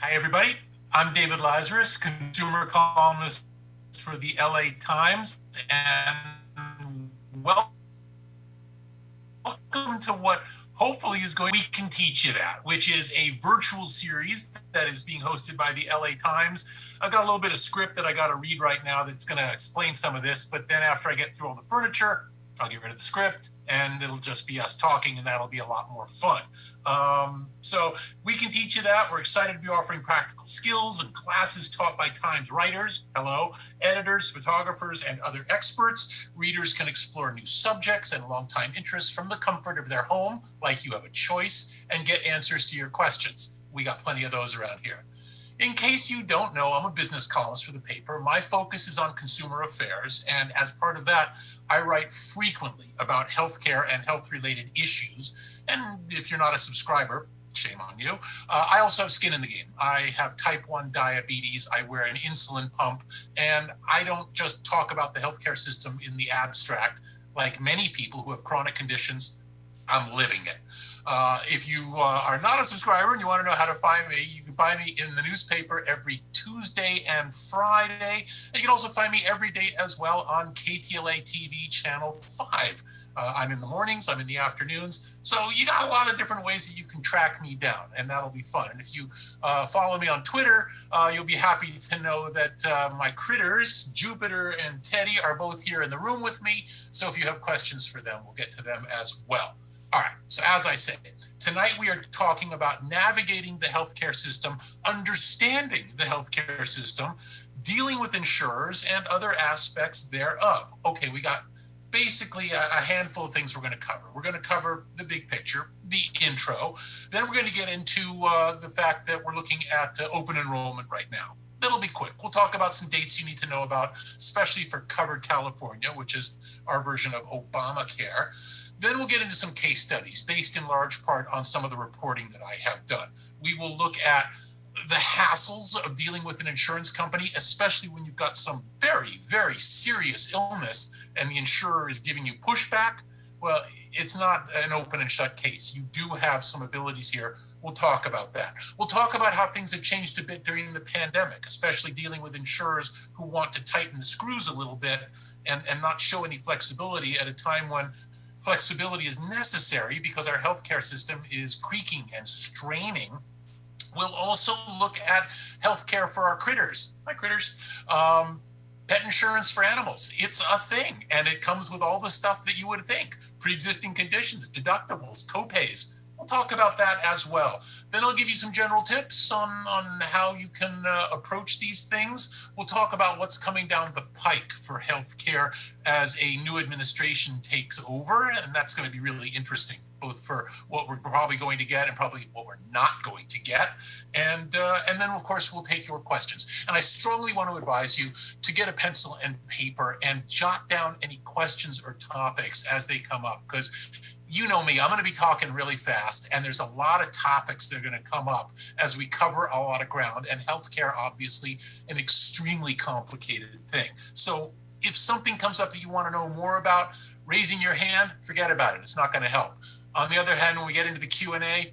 Hi, everybody. I'm David Lazarus, consumer columnist for the LA Times, and welcome to what hopefully is going. We Can Teach You That, which is a virtual series that is being hosted by the LA Times. I've got a little bit of script that I got to read right now that's going to explain some of this, but then after I get through all the furniture, I'll get rid of the script and it'll just be us talking, and that'll be a lot more fun. So we can teach you that. We're excited to be offering practical skills and classes taught by Times writers, editors, photographers, and other experts. Readers can explore new subjects and longtime interests from the comfort of their home, like you have a choice, and get answers to your questions. We got plenty of those around here. In case you don't know, I'm a business columnist for the paper. My focus is on consumer affairs, and as part of that, I write frequently about healthcare and health-related issues. And if you're not a subscriber, shame on you. I also have skin in the game. I have type 1 diabetes. I wear an insulin pump, and I don't just talk about the healthcare system in the abstract. Like many people who have chronic conditions, I'm living it. If you are not a subscriber and you want to know how to find me, you can find me in the newspaper every Tuesday and Friday. And you can also find me every day as well on KTLA TV Channel 5. I'm in the mornings, I'm in the afternoons. So you got a lot of different ways that you can track me down, and that'll be fun. And if you follow me on Twitter, you'll be happy to know that my critters, Jupiter and Teddy, are both here in the room with me. So if you have questions for them, we'll get to them as well. All right, so as I said, tonight we are talking about navigating the healthcare system, understanding the healthcare system, dealing with insurers, and other aspects thereof. Okay, we got basically a handful of things we're going to cover. We're going to cover the big picture, the intro. Then we're going to get into the fact that we're looking at open enrollment right now. That'll be quick. We'll talk about some dates you need to know about, especially for Covered California, which is our version of Obamacare. Then we'll get into some case studies based in large part on some of the reporting that I have done. We will look at the hassles of dealing with an insurance company, especially when you've got some very, very serious illness and the insurer is giving you pushback. Well, it's not an open and shut case. You do have some abilities here. We'll talk about that. We'll talk about how things have changed a bit during the pandemic, especially dealing with insurers who want to tighten the screws a little bit and not show any flexibility at a time when flexibility is necessary because our healthcare system is creaking and straining. We'll also look at healthcare for our critters. Hi, critters. Pet insurance for animals. It's a thing, and it comes with all the stuff that you would think. Pre-existing conditions, deductibles, copays. We'll talk about that as well. Then I'll give you some general tips on how you can approach these things. We'll talk about what's coming down the pike for healthcare as a new administration takes over, and that's going to be really interesting, both for what we're probably going to get and probably what we're not going to get. And then, of course, we'll take your questions. And I strongly want to advise you to get a pencil and paper and jot down any questions or topics as they come up, because you know me, I'm going to be talking really fast, and there's a lot of topics that are going to come up as we cover a lot of ground, and healthcare, obviously, an extremely complicated thing. So if something comes up that you want to know more about, raising your hand, forget about it. It's not going to help. On the other hand, when we get into the Q&A,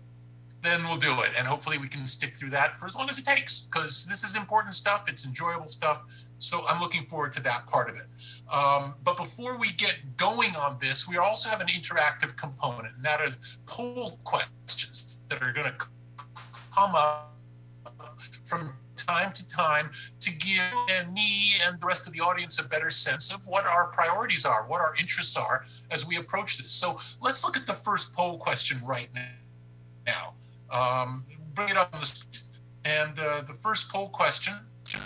then we'll do it, and hopefully we can stick through that for as long as it takes, because this is important stuff. It's enjoyable stuff. So I'm looking forward to that part of it. But before we get going on this, we also have an interactive component, and that is poll questions that are going to come up from time to time to give and me and the rest of the audience a better sense of what our priorities are, what our interests are as we approach this. So let's look at the first poll question right now. Bring it up on the screen. And the first poll question,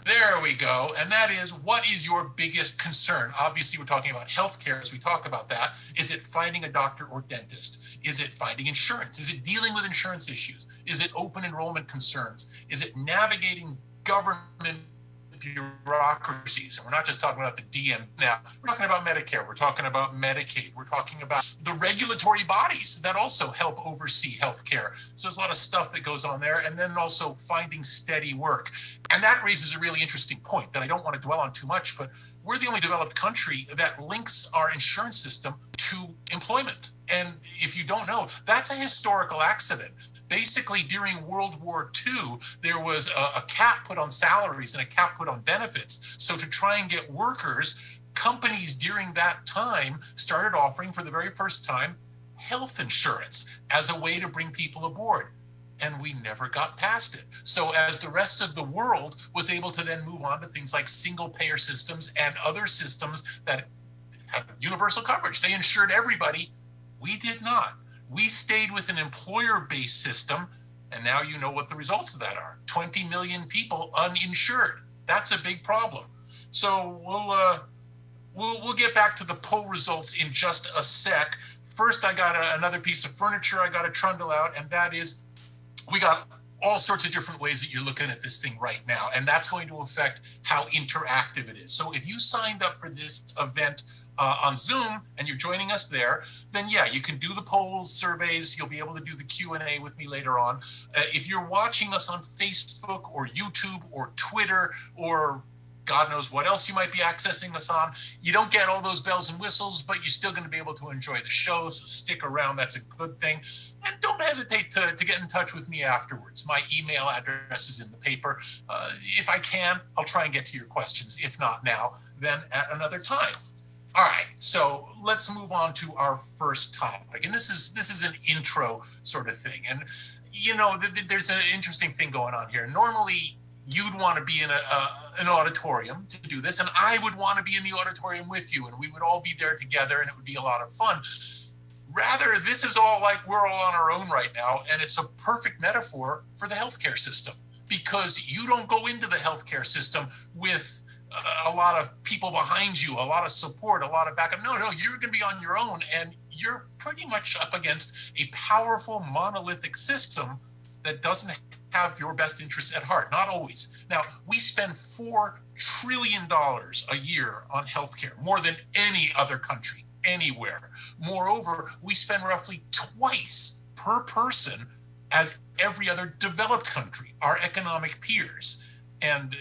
there we go. And that is, what is your biggest concern? Obviously, we're talking about healthcare as we talk about that. Is it finding a doctor or dentist? Is it finding insurance? Is it dealing with insurance issues? Is it open enrollment concerns? Is it navigating government bureaucracies? And we're not just talking about the DM now. We're talking about Medicare. We're talking about Medicaid. We're talking about the regulatory bodies that also help oversee healthcare. So there's a lot of stuff that goes on there. And then also finding steady work. And that raises a really interesting point that I don't want to dwell on too much, but we're the only developed country that links our insurance system to employment. And if you don't know, that's a historical accident. Basically, during World War II, there was a cap put on salaries and a cap put on benefits. So to try and get workers, companies during that time started offering for the very first time health insurance as a way to bring people aboard. And we never got past it. So as the rest of the world was able to then move on to things like single payer systems and other systems that have universal coverage, they insured everybody. We did not. We stayed with an employer-based system, and now you know what the results of that are. 20 million people uninsured. That's a big problem. So we'll get back to the poll results in just a sec. First, I got another piece of furniture I got to trundle out, and that is we got all sorts of different ways that you're looking at this thing right now, and that's going to affect how interactive it is. So if you signed up for this event on Zoom and you're joining us there, then yeah, you can do the polls, surveys. You'll be able to do the Q&A with me later on. If you're watching us on Facebook or YouTube or Twitter or God knows what else you might be accessing us on, you don't get all those bells and whistles, but you're still going to be able to enjoy the show. So stick around. That's a good thing. And don't hesitate to get in touch with me afterwards. My email address is in the paper. If I can, I'll try and get to your questions. If not now, then at another time. All right, so let's move on to our first topic. And this is an intro sort of thing. And, you know, there's an interesting thing going on here. Normally, you'd want to be in an auditorium to do this, and I would want to be in the auditorium with you, and we would all be there together, and it would be a lot of fun. Rather, this is all like we're all on our own right now, and it's a perfect metaphor for the healthcare system, because you don't go into the healthcare system with a lot of people behind you, a lot of support, a lot of backup. No, you're going to be on your own, and you're pretty much up against a powerful monolithic system that doesn't have your best interests at heart. Not always. Now, we spend $4 trillion a year on healthcare, more than any other country, anywhere. Moreover, we spend roughly twice per person as every other developed country, our economic peers. And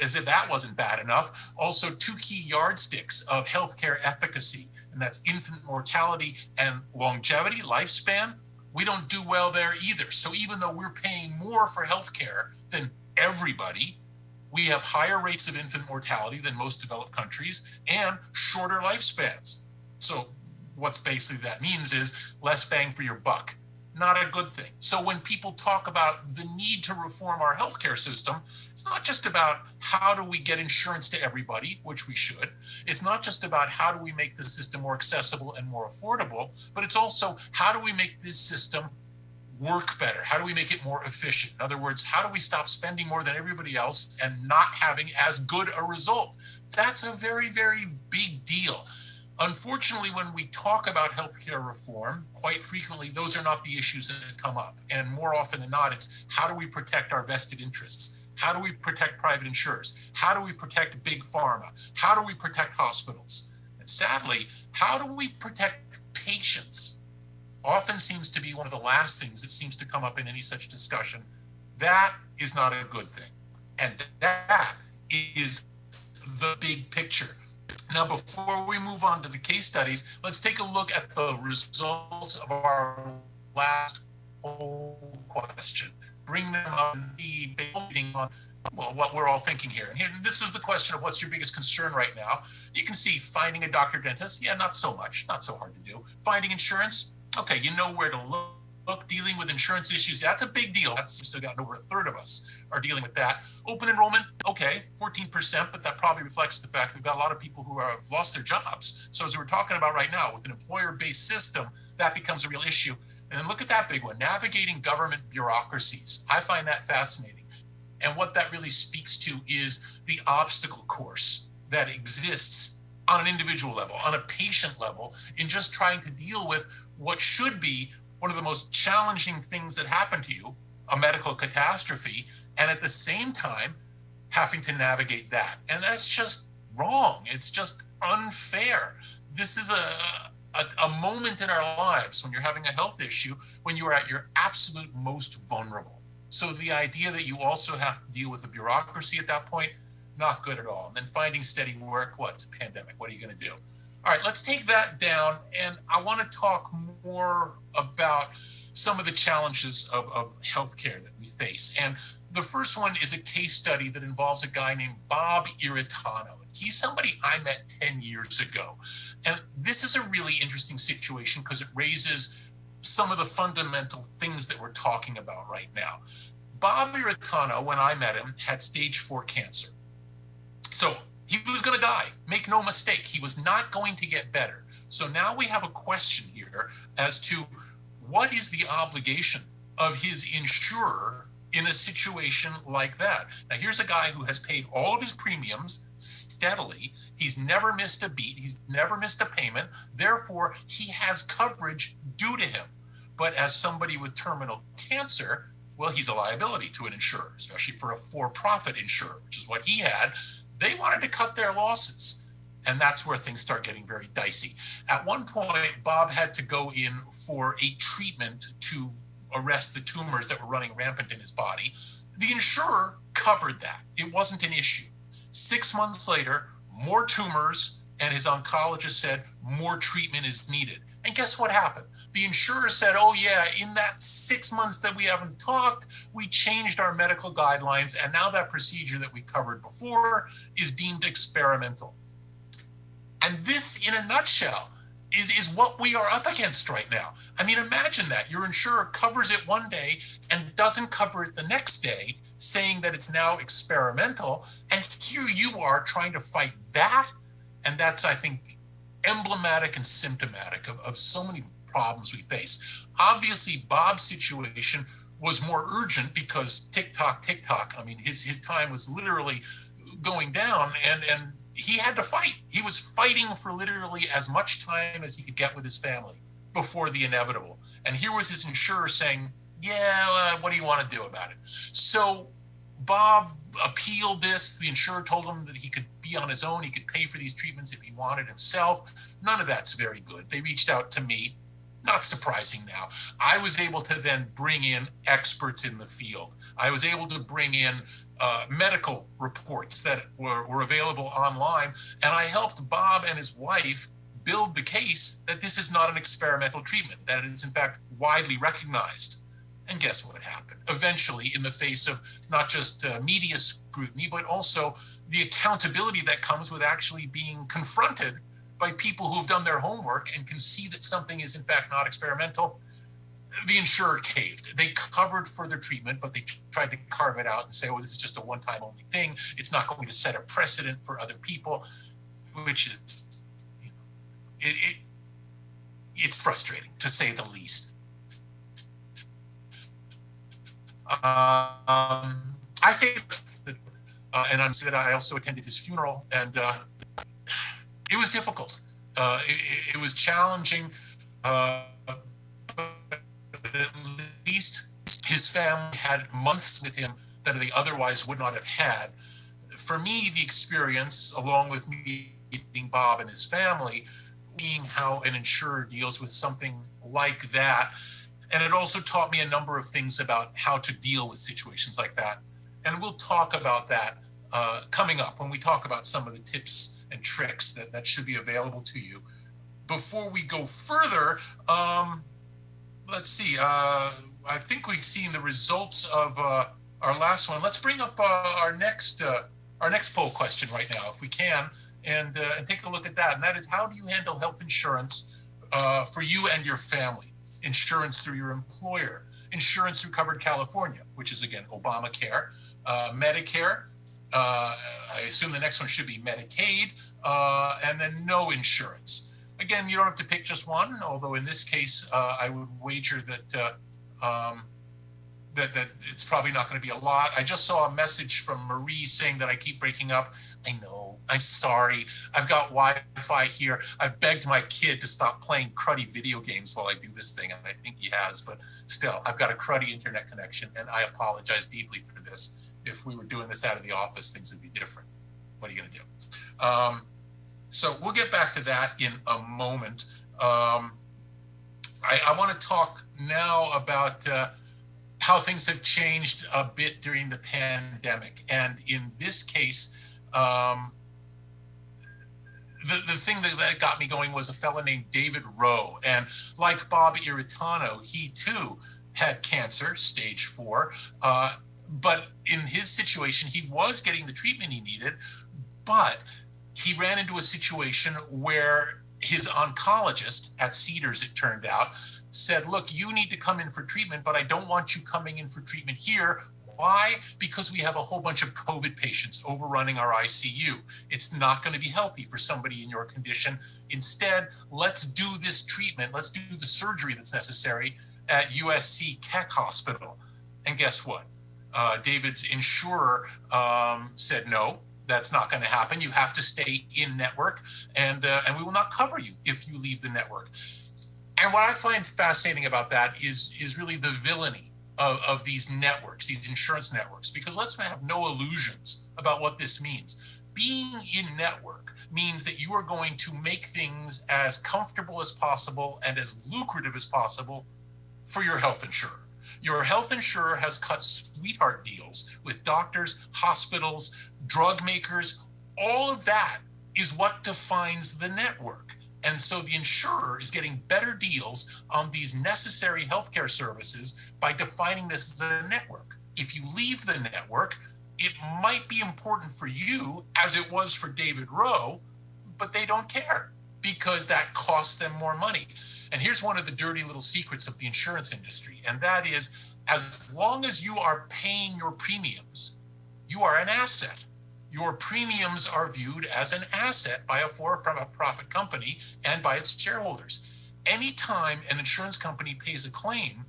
as if that wasn't bad enough, also 2 key yardsticks of healthcare efficacy, and that's infant mortality and longevity, lifespan. We don't do well there either. So even though we're paying more for healthcare than everybody, we have higher rates of infant mortality than most developed countries and shorter lifespans. So what's basically that means is less bang for your buck. Not a good thing. So when people talk about the need to reform our healthcare system, it's not just about how do we get insurance to everybody, which we should. It's not just about how do we make the system more accessible and more affordable, but it's also how do we make this system work better? How do we make it more efficient? In other words, how do we stop spending more than everybody else and not having as good a result? That's a very, very big deal. Unfortunately, when we talk about healthcare reform, quite frequently, those are not the issues that come up. And more often than not, it's how do we protect our vested interests? How do we protect private insurers? How do we protect big pharma? How do we protect hospitals? And sadly, how do we protect patients? Often seems to be one of the last things that seems to come up in any such discussion. That is not a good thing. And that is the big picture. Now, before we move on to the case studies, let's take a look at the results of our last poll question. Bring them up and be building on what we're all thinking here. And this was the question of what's your biggest concern right now. You can see finding a doctor dentist. Yeah, not so much, not so hard to do. Finding insurance. Okay, you know where to look. Dealing with insurance issues, that's a big deal. That's still got over a third of us are dealing with that. Open enrollment, okay, 14%, but that probably reflects the fact that we've got a lot of people who have lost their jobs. So as we're talking about right now, with an employer-based system, that becomes a real issue. And then look at that big one, navigating government bureaucracies. I find that fascinating. And what that really speaks to is the obstacle course that exists on an individual level, on a patient level, in just trying to deal with what should be one of the most challenging things that happen to you, a medical catastrophe, and at the same time, having to navigate that. And that's just wrong. It's just unfair. This is a moment in our lives when you're having a health issue, when you are at your absolute most vulnerable. So the idea that you also have to deal with a bureaucracy at that point, not good at all. And then finding steady work, it's a pandemic. What are you going to do? All right, let's take that down. And I want to talk more about some of the challenges of healthcare that we face. And the first one is a case study that involves a guy named Bob Iritano. He's somebody I met 10 years ago. And this is a really interesting situation because it raises some of the fundamental things that we're talking about right now. Bob Iritano, when I met him, had stage 4 cancer. So he was going to die. Make no mistake, he was not going to get better. So now we have a question here as to what is the obligation of his insurer in a situation like that. Now, here's a guy who has paid all of his premiums steadily. He's never missed a beat. He's never missed a payment. Therefore, he has coverage due to him. But as somebody with terminal cancer, well, he's a liability to an insurer, especially for a for-profit insurer, which is what he had. They wanted to cut their losses. And that's where things start getting very dicey. At one point, Bob had to go in for a treatment to arrest the tumors that were running rampant in his body. The insurer covered that. It wasn't an issue. 6 months later, more tumors, and his oncologist said more treatment is needed. And guess what happened? The insurer said, oh yeah, in that 6 months that we haven't talked, we changed our medical guidelines, and now that procedure that we covered before is deemed experimental. And this, in a nutshell, is what we are up against right now. I mean, imagine that. Your insurer covers it one day and doesn't cover it the next day, saying that it's now experimental. And here you are trying to fight that. And that's, I think, emblematic and symptomatic of so many problems we face. Obviously, Bob's situation was more urgent because tick-tock, I mean, his time was literally going down, and he had to fight. He was fighting for literally as much time as he could get with his family before the inevitable. And here was his insurer saying, yeah, what do you want to do about it? So Bob appealed this. The insurer told him that he could be on his own. He could pay for these treatments if he wanted himself. None of that's very good. They reached out to me. Not surprising now. I was able to then bring in experts in the field. I was able to bring in medical reports that were available online, and I helped Bob and his wife build the case that this is not an experimental treatment, that it is in fact widely recognized. And guess what happened? Eventually, in the face of not just media scrutiny, but also the accountability that comes with actually being confronted by people who have done their homework and can see that something is in fact not experimental, the insurer caved. They covered for their treatment, but they tried to carve it out and say, well, this is just a one-time only thing. It's not going to set a precedent for other people, which is, it's frustrating, to say the least. I stayed, and I also attended his funeral, and it was difficult. It was challenging. At least his family had months with him that they otherwise would not have had. For me, the experience, along with me meeting Bob and his family, seeing how an insurer deals with something like that, and it also taught me a number of things about how to deal with situations like that. And we'll talk about that coming up when we talk about some of the tips and tricks that should be available to you. Before we go further, let's see. I think we've seen the results of our last one. Let's bring up our next poll question right now, if we can, and take a look at that. And that is, how do you handle health insurance for you and your family? Insurance through your employer, insurance through Covered California, which is again Obamacare, Medicare. I assume the next one should be Medicaid, and then no insurance. Again, you don't have to pick just one, although in this case, I would wager that that it's probably not going to be a lot. I just saw a message from Marie saying that I keep breaking up. I know, I'm sorry. I've got Wi-Fi here. I've begged my kid to stop playing cruddy video games while I do this thing, and I think he has, but still, I've got a cruddy internet connection, and I apologize deeply for this. If we were doing this out of the office, things would be different. What are you going to do? So we'll get back to that in a moment. I want to talk now about how things have changed a bit during the pandemic. And in this case, the thing that got me going was a fella named David Rowe. And like Bob Iritano, he too had cancer, stage 4. But in his situation, he was getting the treatment he needed, but he ran into a situation where his oncologist at Cedars, it turned out, said, look, you need to come in for treatment, but I don't want you coming in for treatment here. Why? Because we have a whole bunch of COVID patients overrunning our ICU. It's not going to be healthy for somebody in your condition. Instead, let's do this treatment. Let's do the surgery that's necessary at USC Keck Hospital. And guess what? David's insurer said, no, that's not going to happen. You have to stay in network, and we will not cover you if you leave the network. And what I find fascinating about that is really the villainy of these networks, these insurance networks, because let's have no illusions about what this means. Being in network means that you are going to make things as comfortable as possible and as lucrative as possible for your health insurer. Your health insurer has cut sweetheart deals with doctors, hospitals, drug makers. All of that is what defines the network. And so the insurer is getting better deals on these necessary healthcare services by defining this as a network. If you leave the network, it might be important for you as it was for David Rowe, but they don't care because that costs them more money. And here's one of the dirty little secrets of the insurance industry, and that is, as long as you are paying your premiums, you are an asset. Your premiums are viewed as an asset by a for-profit company and by its shareholders. Anytime an insurance company pays a claim,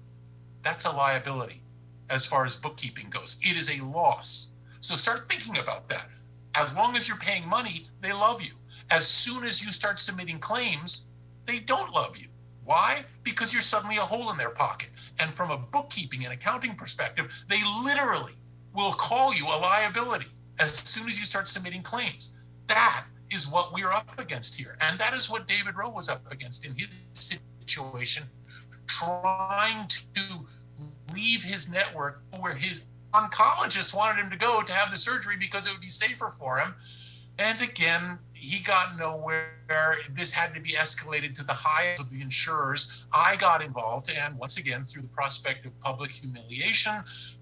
that's a liability as far as bookkeeping goes. It is a loss. So start thinking about that. As long as you're paying money, they love you. As soon as you start submitting claims, they don't love you. Why? Because you're suddenly a hole in their pocket. And from a bookkeeping and accounting perspective, they literally will call you a liability as soon as you start submitting claims. That is what we're up against here. And that is what David Rowe was up against in his situation, trying to leave his network where his oncologist wanted him to go to have the surgery because it would be safer for him. And again, he got nowhere. This had to be escalated to the highest of the insurers. I got involved, and once again, through the prospect of public humiliation,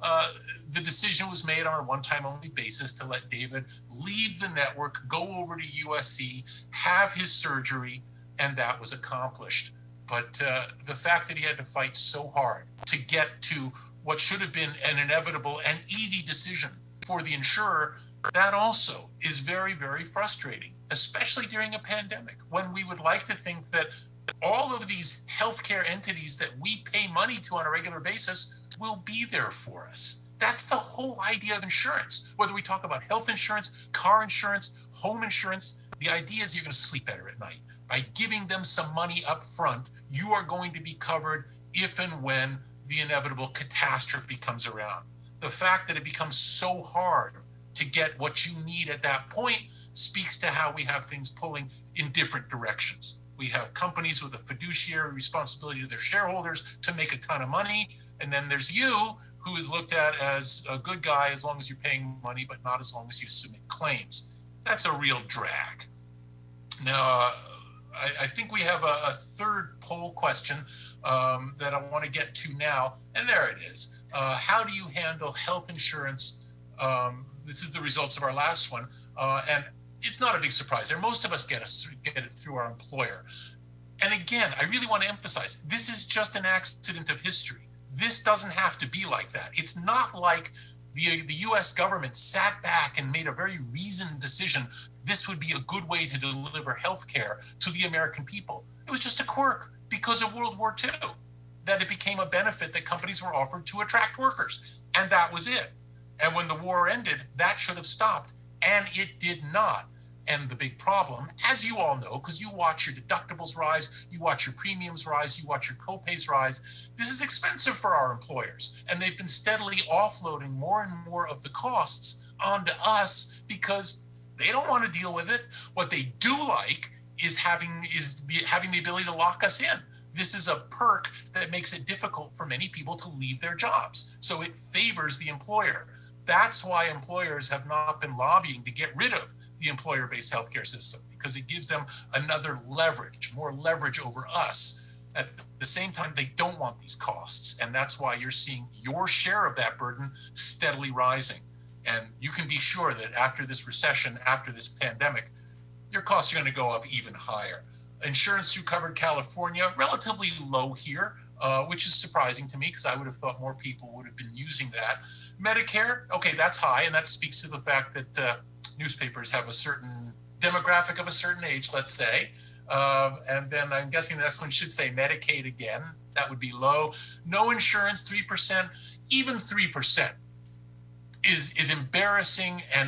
the decision was made on a one-time only basis to let David leave the network, go over to USC, have his surgery, and that was accomplished. But the fact that he had to fight so hard to get to what should have been an inevitable and easy decision for the insurer, that also is very, very frustrating, especially during a pandemic, when we would like to think that all of these healthcare entities that we pay money to on a regular basis will be there for us. That's the whole idea of insurance. Whether we talk about health insurance, car insurance, home insurance, the idea is you're going to sleep better at night. By giving them some money up front, you are going to be covered if and when the inevitable catastrophe comes around. The fact that it becomes so hard to get what you need at that point speaks to how we have things pulling in different directions. We have companies with a fiduciary responsibility to their shareholders to make a ton of money. And then there's you, who is looked at as a good guy as long as you're paying money, but not as long as you submit claims. That's a real drag. Now, I think we have a third poll question that I want to get to now. And there it is. How do you handle health insurance? This is the results of our last one. And it's not a big surprise there. Most of us get it through our employer. And again, I really want to emphasize, this is just an accident of history. This doesn't have to be like that. It's not like the US government sat back and made a very reasoned decision. This would be a good way to deliver healthcare to the American people. It was just a quirk because of World War II, that it became a benefit that companies were offered to attract workers. And that was it. And when the war ended, that should have stopped. And it did not. And the big problem, as you all know, because you watch your deductibles rise, you watch your premiums rise, you watch your copays rise, this is expensive for our employers. And they've been steadily offloading more and more of the costs onto us because they don't want to deal with it. What they do like is having the ability to lock us in. This is a perk that makes it difficult for many people to leave their jobs. So it favors the employer. That's why employers have not been lobbying to get rid of the employer-based healthcare system, because it gives them another leverage, more leverage over us. At the same time, they don't want these costs. And that's why you're seeing your share of that burden steadily rising. And you can be sure that after this recession, after this pandemic, your costs are going to go up even higher. Insurance through Covered California, relatively low here, which is surprising to me because I would have thought more people would have been using that. Medicare, okay, that's high, and that speaks to the fact that newspapers have a certain demographic of a certain age, let's say. And then I'm guessing the next one should say Medicaid again. That would be low. No insurance, 3%. Even 3% is embarrassing and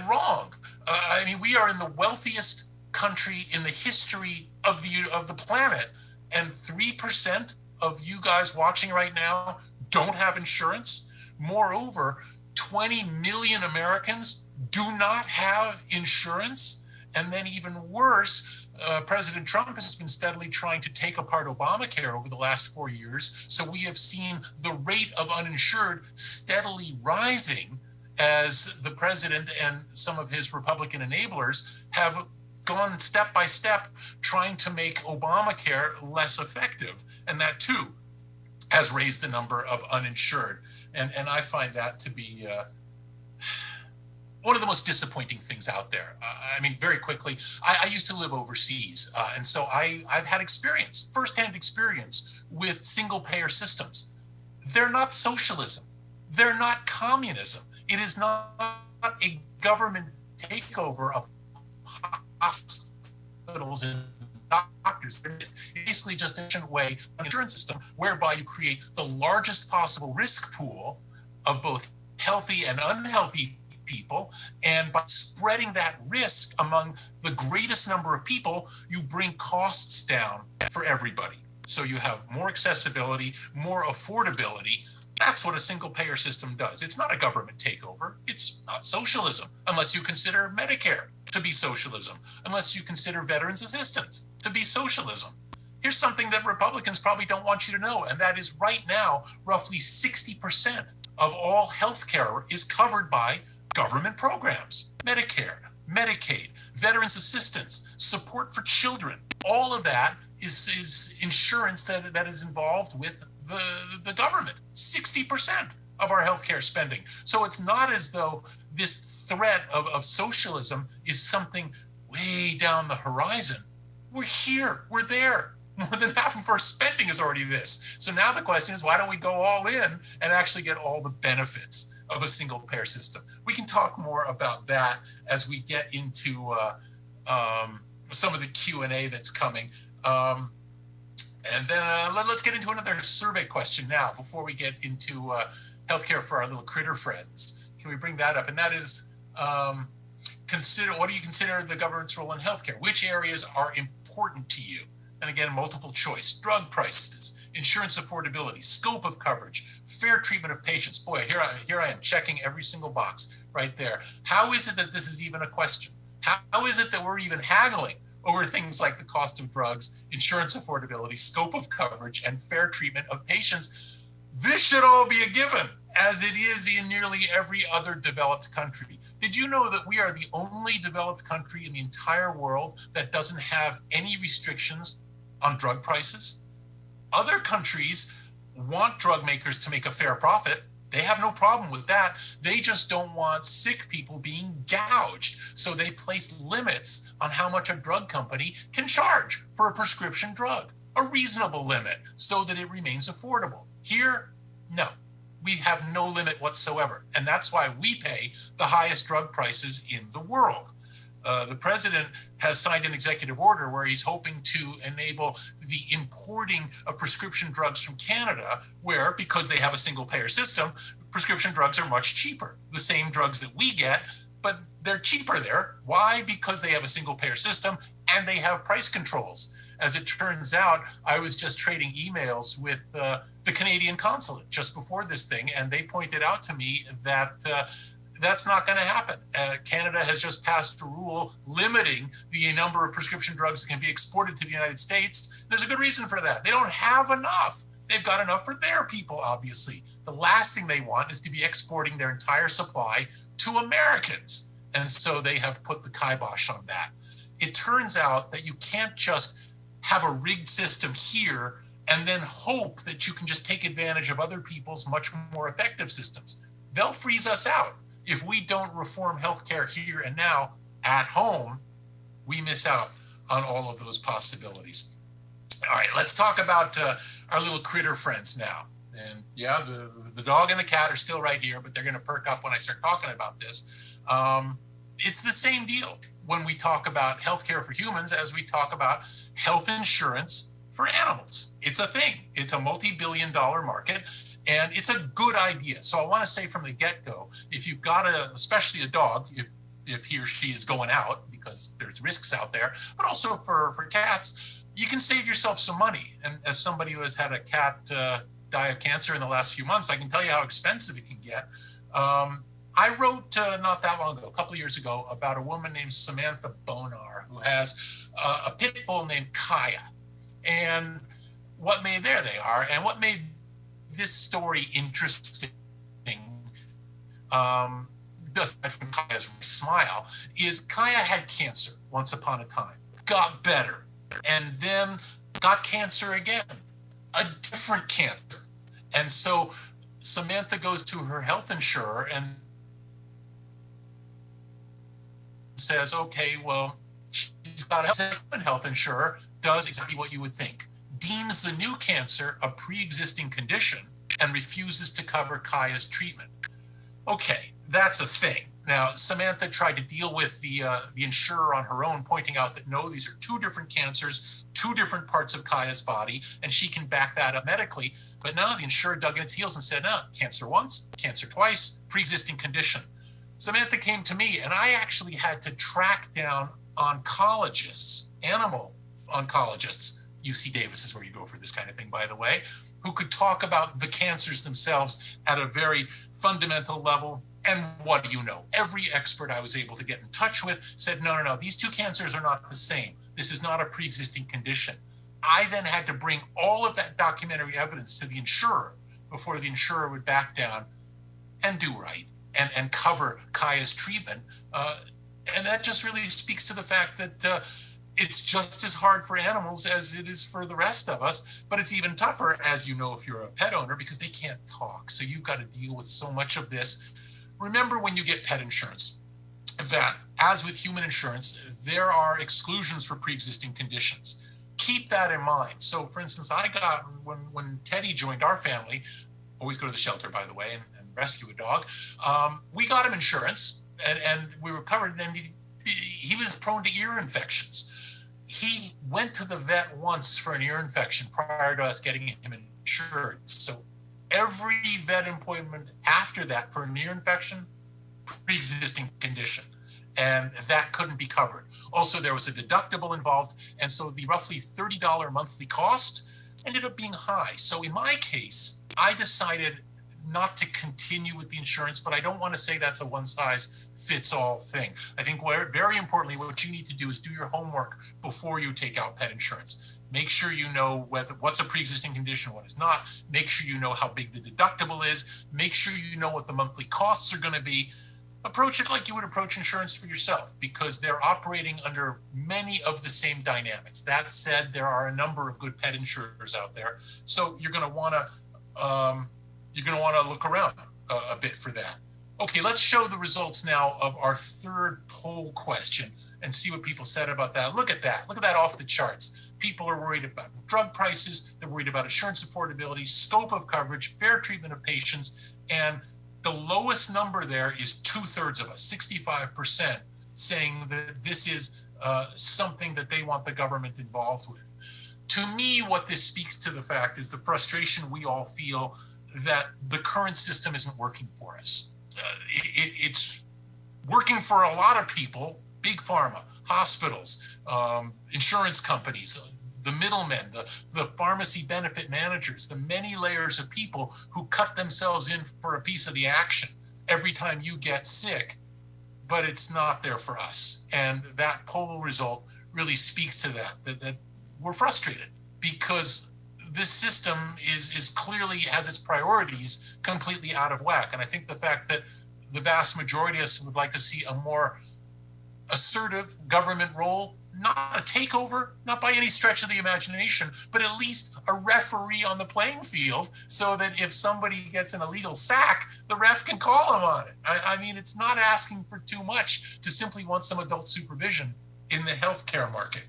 wrong. I mean, we are in the wealthiest country in the history of the planet, and 3% of you guys watching right now don't have insurance. Moreover, 20 million Americans do not have insurance. And then even worse, President Trump has been steadily trying to take apart Obamacare over the last 4 years. So we have seen the rate of uninsured steadily rising as the president and some of his Republican enablers have gone step by step trying to make Obamacare less effective. And that too has raised the number of uninsured. And I find that to be one of the most disappointing things out there. I mean, very quickly, I used to live overseas. And so I've had experience, firsthand experience with single payer systems. They're not socialism. They're not communism. It is not a government takeover of hospitals and doctors. It's basically just an efficient way, an insurance system whereby you create the largest possible risk pool of both healthy and unhealthy people, and by spreading that risk among the greatest number of people, you bring costs down for everybody. So you have more accessibility, more affordability. That's what a single payer system does. It's not a government takeover. It's not socialism, unless you consider Medicare to be socialism, unless you consider veterans assistance to be socialism. Here's something that Republicans probably don't want you to know, and that is right now, roughly 60% of all healthcare is covered by government programs, Medicare, Medicaid, veterans assistance, support for children. All of that is insurance that is involved with the government. 60% of our healthcare spending. So it's not as though this threat of socialism is something way down the horizon. We're here, we're there. More than half of our spending is already this. So now the question is, why don't we go all in and actually get all the benefits of a single payer system? We can talk more about that as we get into some of the Q&A that's coming. And then let's get into another survey question now before we get into healthcare for our little critter friends. Can we bring that up? And that is, what do you consider the government's role in healthcare? Which areas are important to you? And again, multiple choice: drug prices, insurance affordability, scope of coverage, fair treatment of patients. Boy, here I am checking every single box right there. How is it that this is even a question? How is it that we're even haggling over things like the cost of drugs, insurance affordability, scope of coverage, and fair treatment of patients? This should all be a given, as it is in nearly every other developed country. Did you know that we are the only developed country in the entire world that doesn't have any restrictions on drug prices? Other countries want drug makers to make a fair profit. They have no problem with that. They just don't want sick people being gouged. So they place limits on how much a drug company can charge for a prescription drug, a reasonable limit so that it remains affordable. Here, no, we have no limit whatsoever. And that's why we pay the highest drug prices in the world. The president has signed an executive order where he's hoping to enable the importing of prescription drugs from Canada, where, because they have a single payer system, prescription drugs are much cheaper. The same drugs that we get, but they're cheaper there. Why? Because they have a single payer system and they have price controls. As it turns out, I was just trading emails with the Canadian consulate just before this thing, and they pointed out to me that that's not going to happen. Canada has just passed a rule limiting the number of prescription drugs that can be exported to the United States. There's a good reason for that. They don't have enough. They've got enough for their people, obviously. The last thing they want is to be exporting their entire supply to Americans. And so they have put the kibosh on that. It turns out that you can't just have a rigged system here and then hope that you can just take advantage of other people's much more effective systems. They'll freeze us out. If we don't reform healthcare here and now at home, we miss out on all of those possibilities. All right, let's talk about our little critter friends now. And yeah, the dog and the cat are still right here, but they're going to perk up when I start talking about this. It's the same deal when we talk about healthcare for humans as we talk about health insurance for animals. It's a thing. It's a multi-billion-dollar market, and it's a good idea. So I want to say from the get-go, if you've got especially a dog, if he or she is going out, because there's risks out there, but also for cats, you can save yourself some money. And as somebody who has had a cat die of cancer in the last few months, I can tell you how expensive it can get. I wrote not that long ago, a couple of years ago, about a woman named Samantha Bonar who has a pit bull named Kaya. And what made this story interesting, aside from Kaya's smile, is Kaya had cancer once upon a time, got better, and then got cancer again, a different cancer. And so Samantha goes to her health insurer and says, okay, well, she's got a health insurer, does exactly what you would think, deems the new cancer a pre-existing condition and refuses to cover Kaya's treatment. Okay, that's a thing. Now, Samantha tried to deal with the insurer on her own, pointing out that no, these are two different cancers, two different parts of Kaya's body, and she can back that up medically. But no, the insurer dug in its heels and said, no, cancer once, cancer twice, pre-existing condition. Samantha came to me, and I actually had to track down oncologists, animal oncologists. UC Davis is where you go for this kind of thing, by the way, who could talk about the cancers themselves at a very fundamental level. And what do you know? Every expert I was able to get in touch with said, no, these two cancers are not the same. This is not a pre-existing condition. I then had to bring all of that documentary evidence to the insurer before the insurer would back down and do right and cover Kaya's treatment. And that just really speaks to the fact that it's just as hard for animals as it is for the rest of us, but it's even tougher, as you know, if you're a pet owner, because they can't talk. So you've got to deal with so much of this. Remember when you get pet insurance, that as with human insurance, there are exclusions for pre-existing conditions. Keep that in mind. So for instance, I got, when Teddy joined our family, always go to the shelter, by the way, and rescue a dog, we got him insurance, and we were covered, and he was prone to ear infections. He went to the vet once for an ear infection prior to us getting him insured. So every vet appointment after that for an ear infection, pre-existing condition, and that couldn't be covered. Also, there was a deductible involved, and so the roughly $30 monthly cost ended up being high. So in my case, I decided not to continue with the insurance, but I don't want to say that's a one-size-fits-all thing. I think very importantly, what you need to do is do your homework before you take out pet insurance. Make sure you know what's a pre-existing condition, what is not. Make sure you know how big the deductible is. Make sure you know what the monthly costs are going to be. Approach it like you would approach insurance for yourself, because they're operating under many of the same dynamics. That said, there are a number of good pet insurers out there, so you're going to want to look around a bit for that. Okay, let's show the results now of our third poll question and see what people said about that. Look at that. Look at that off the charts. People are worried about drug prices. They're worried about insurance affordability, scope of coverage, fair treatment of patients. And the lowest number there is 2/3 of us, 65%, saying that this is something that they want the government involved with. To me, what this speaks to the fact is the frustration we all feel that the current system isn't working for us. It's working for a lot of people, big pharma, hospitals, insurance companies, the middlemen, the pharmacy benefit managers, the many layers of people who cut themselves in for a piece of the action every time you get sick, but it's not there for us. And that poll result really speaks to that we're frustrated because this system is clearly has its priorities completely out of whack. And I think the fact that the vast majority of us would like to see a more assertive government role, not a takeover, not by any stretch of the imagination, but at least a referee on the playing field, so that if somebody gets an illegal sack, the ref can call him on it. I mean, it's not asking for too much to simply want some adult supervision in the healthcare market.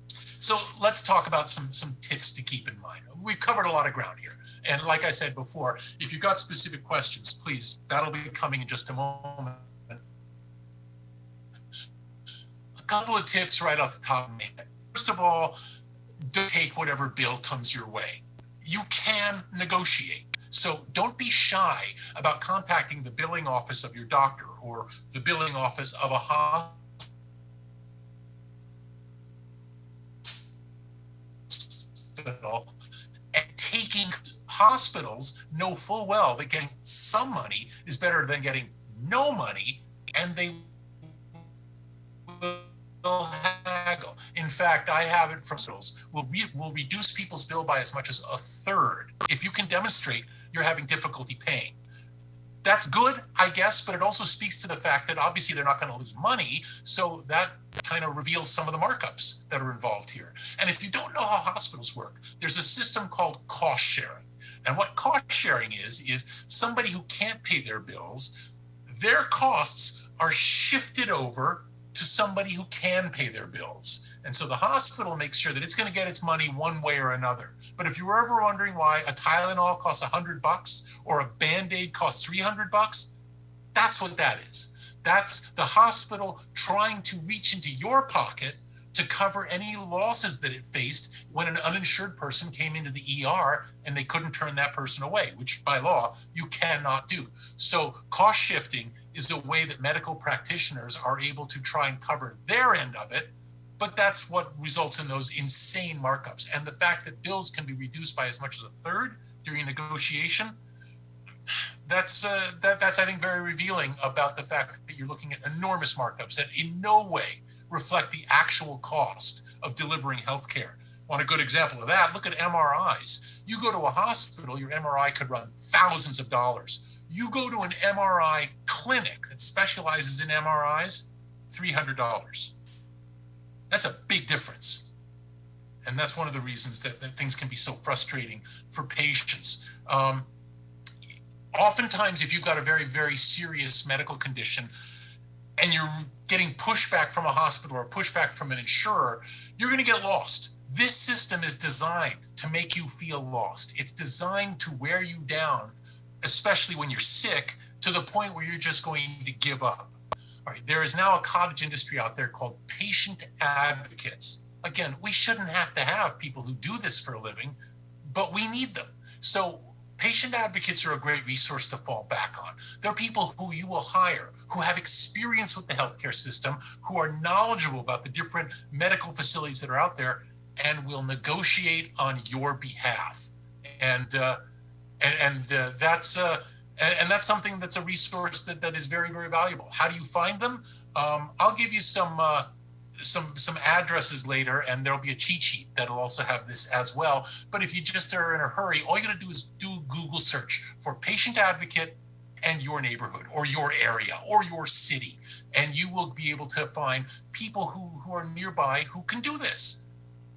So let's talk about some tips to keep in mind. We've covered a lot of ground here. And like I said before, if you've got specific questions, please, that'll be coming in just a moment. A couple of tips right off the top of my head. First of all, don't take whatever bill comes your way. You can negotiate. So don't be shy about contacting the billing office of your doctor or the billing office of a hospital and taking. Hospitals know full well that getting some money is better than getting no money, and they will haggle. In fact, I have it from hospitals will reduce people's bill by as much as a third if you can demonstrate you're having difficulty paying. That's good, I guess, but it also speaks to the fact that obviously they're not going to lose money, so that kind of reveals some of the markups that are involved here. And if you don't know how hospitals work, there's a system called cost sharing. And what cost sharing is somebody who can't pay their bills, their costs are shifted over to somebody who can pay their bills. And so the hospital makes sure that it's going to get its money one way or another. But if you were ever wondering why a Tylenol costs $100 or a Band-Aid costs $300, that's what that is. That's the hospital trying to reach into your pocket to cover any losses that it faced when an uninsured person came into the ER and they couldn't turn that person away, which by law you cannot do. So cost shifting is a way that medical practitioners are able to try and cover their end of it, but that's what results in those insane markups. And the fact that bills can be reduced by as much as a third during negotiation, that's I think very revealing about the fact that you're looking at enormous markups that in no way reflect the actual cost of delivering healthcare. Want a good example of that? Look at MRIs. You go to a hospital, your MRI could run thousands of dollars. You go to an MRI clinic that specializes in MRIs, $300. That's a big difference. And that's one of the reasons that things can be so frustrating for patients. Oftentimes, if you've got a very, very serious medical condition and you're getting pushback from a hospital or pushback from an insurer, you're going to get lost. This system is designed to make you feel lost. It's designed to wear you down, especially when you're sick, to the point where you're just going to give up. All right, there is now a cottage industry out there called patient advocates. Again, we shouldn't have to have people who do this for a living, but we need them. So patient advocates are a great resource to fall back on. They're people who you will hire, who have experience with the healthcare system, who are knowledgeable about the different medical facilities that are out there, and will negotiate on your behalf. And that's something that's a resource that is very, very valuable. How do you find them? I'll give you some addresses later, and there'll be a cheat sheet that'll also have this as well. But if you just are in a hurry, all you got to do is do a Google search for patient advocate and your neighborhood or your area or your city, and you will be able to find people who are nearby who can do this.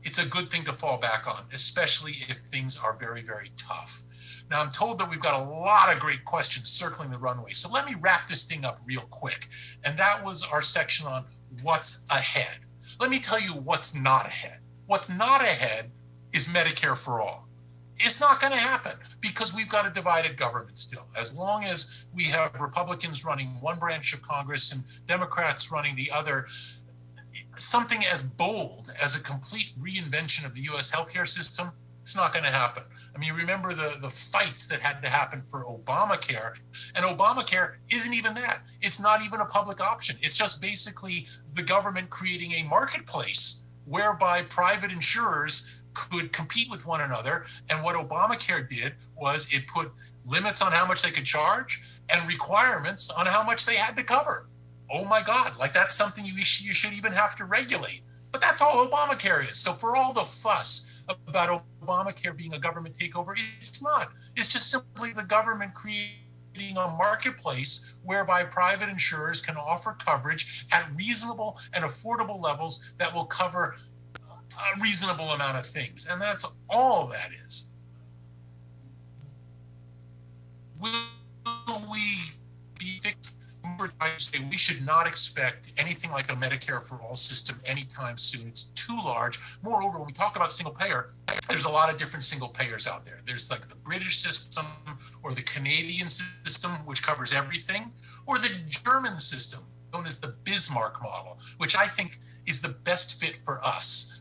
It's a good thing to fall back on, especially if things are very, very tough. Now, I'm told that we've got a lot of great questions circling the runway. So let me wrap this thing up real quick. And that was our section on what's ahead. Let me tell you what's not ahead. What's not ahead is Medicare for all. It's not going to happen because we've got a divided government still. As long as we have Republicans running one branch of Congress and Democrats running the other, something as bold as a complete reinvention of the U.S. healthcare system, it's not going to happen. I mean, remember the fights that had to happen for Obamacare, and Obamacare isn't even that. It's not even a public option. It's just basically the government creating a marketplace whereby private insurers could compete with one another. And what Obamacare did was it put limits on how much they could charge and requirements on how much they had to cover. Oh my God, like that's something you should even have to regulate. But that's all Obamacare is. So for all the fuss about Obamacare being a government takeover. It's not. It's just simply the government creating a marketplace whereby private insurers can offer coverage at reasonable and affordable levels that will cover a reasonable amount of things. And that's all that is. Will we be fixed? We should not expect anything like a Medicare for all system anytime soon. It's too large. Moreover, when we talk about single payer, there's a lot of different single payers out there. There's like the British system or the Canadian system, which covers everything, or the German system, known as the Bismarck model, which I think is the best fit for us.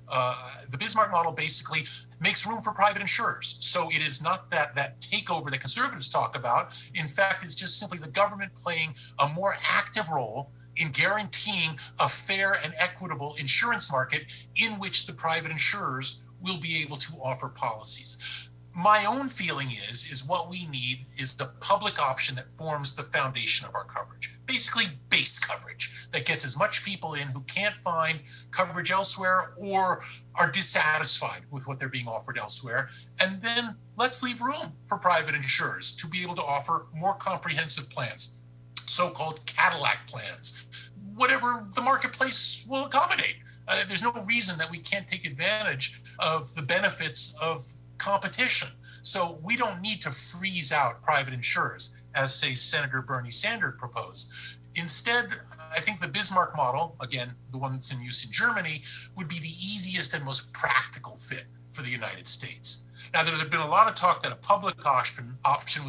The Bismarck model basically makes room for private insurers. So it is not that takeover that conservatives talk about. In fact, it's just simply the government playing a more active role in guaranteeing a fair and equitable insurance market in which the private insurers will be able to offer policies. My own feeling is what we need is the public option that forms the foundation of our coverage. Basically base coverage that gets as much people in who can't find coverage elsewhere or are dissatisfied with what they're being offered elsewhere. And then let's leave room for private insurers to be able to offer more comprehensive plans, so-called Cadillac plans, whatever the marketplace will accommodate. There's no reason that we can't take advantage of the benefits of competition. So we don't need to freeze out private insurers, as, say, Senator Bernie Sanders proposed. Instead, I think the Bismarck model, again, the one that's in use in Germany, would be the easiest and most practical fit for the United States. Now, there had been a lot of talk that a public option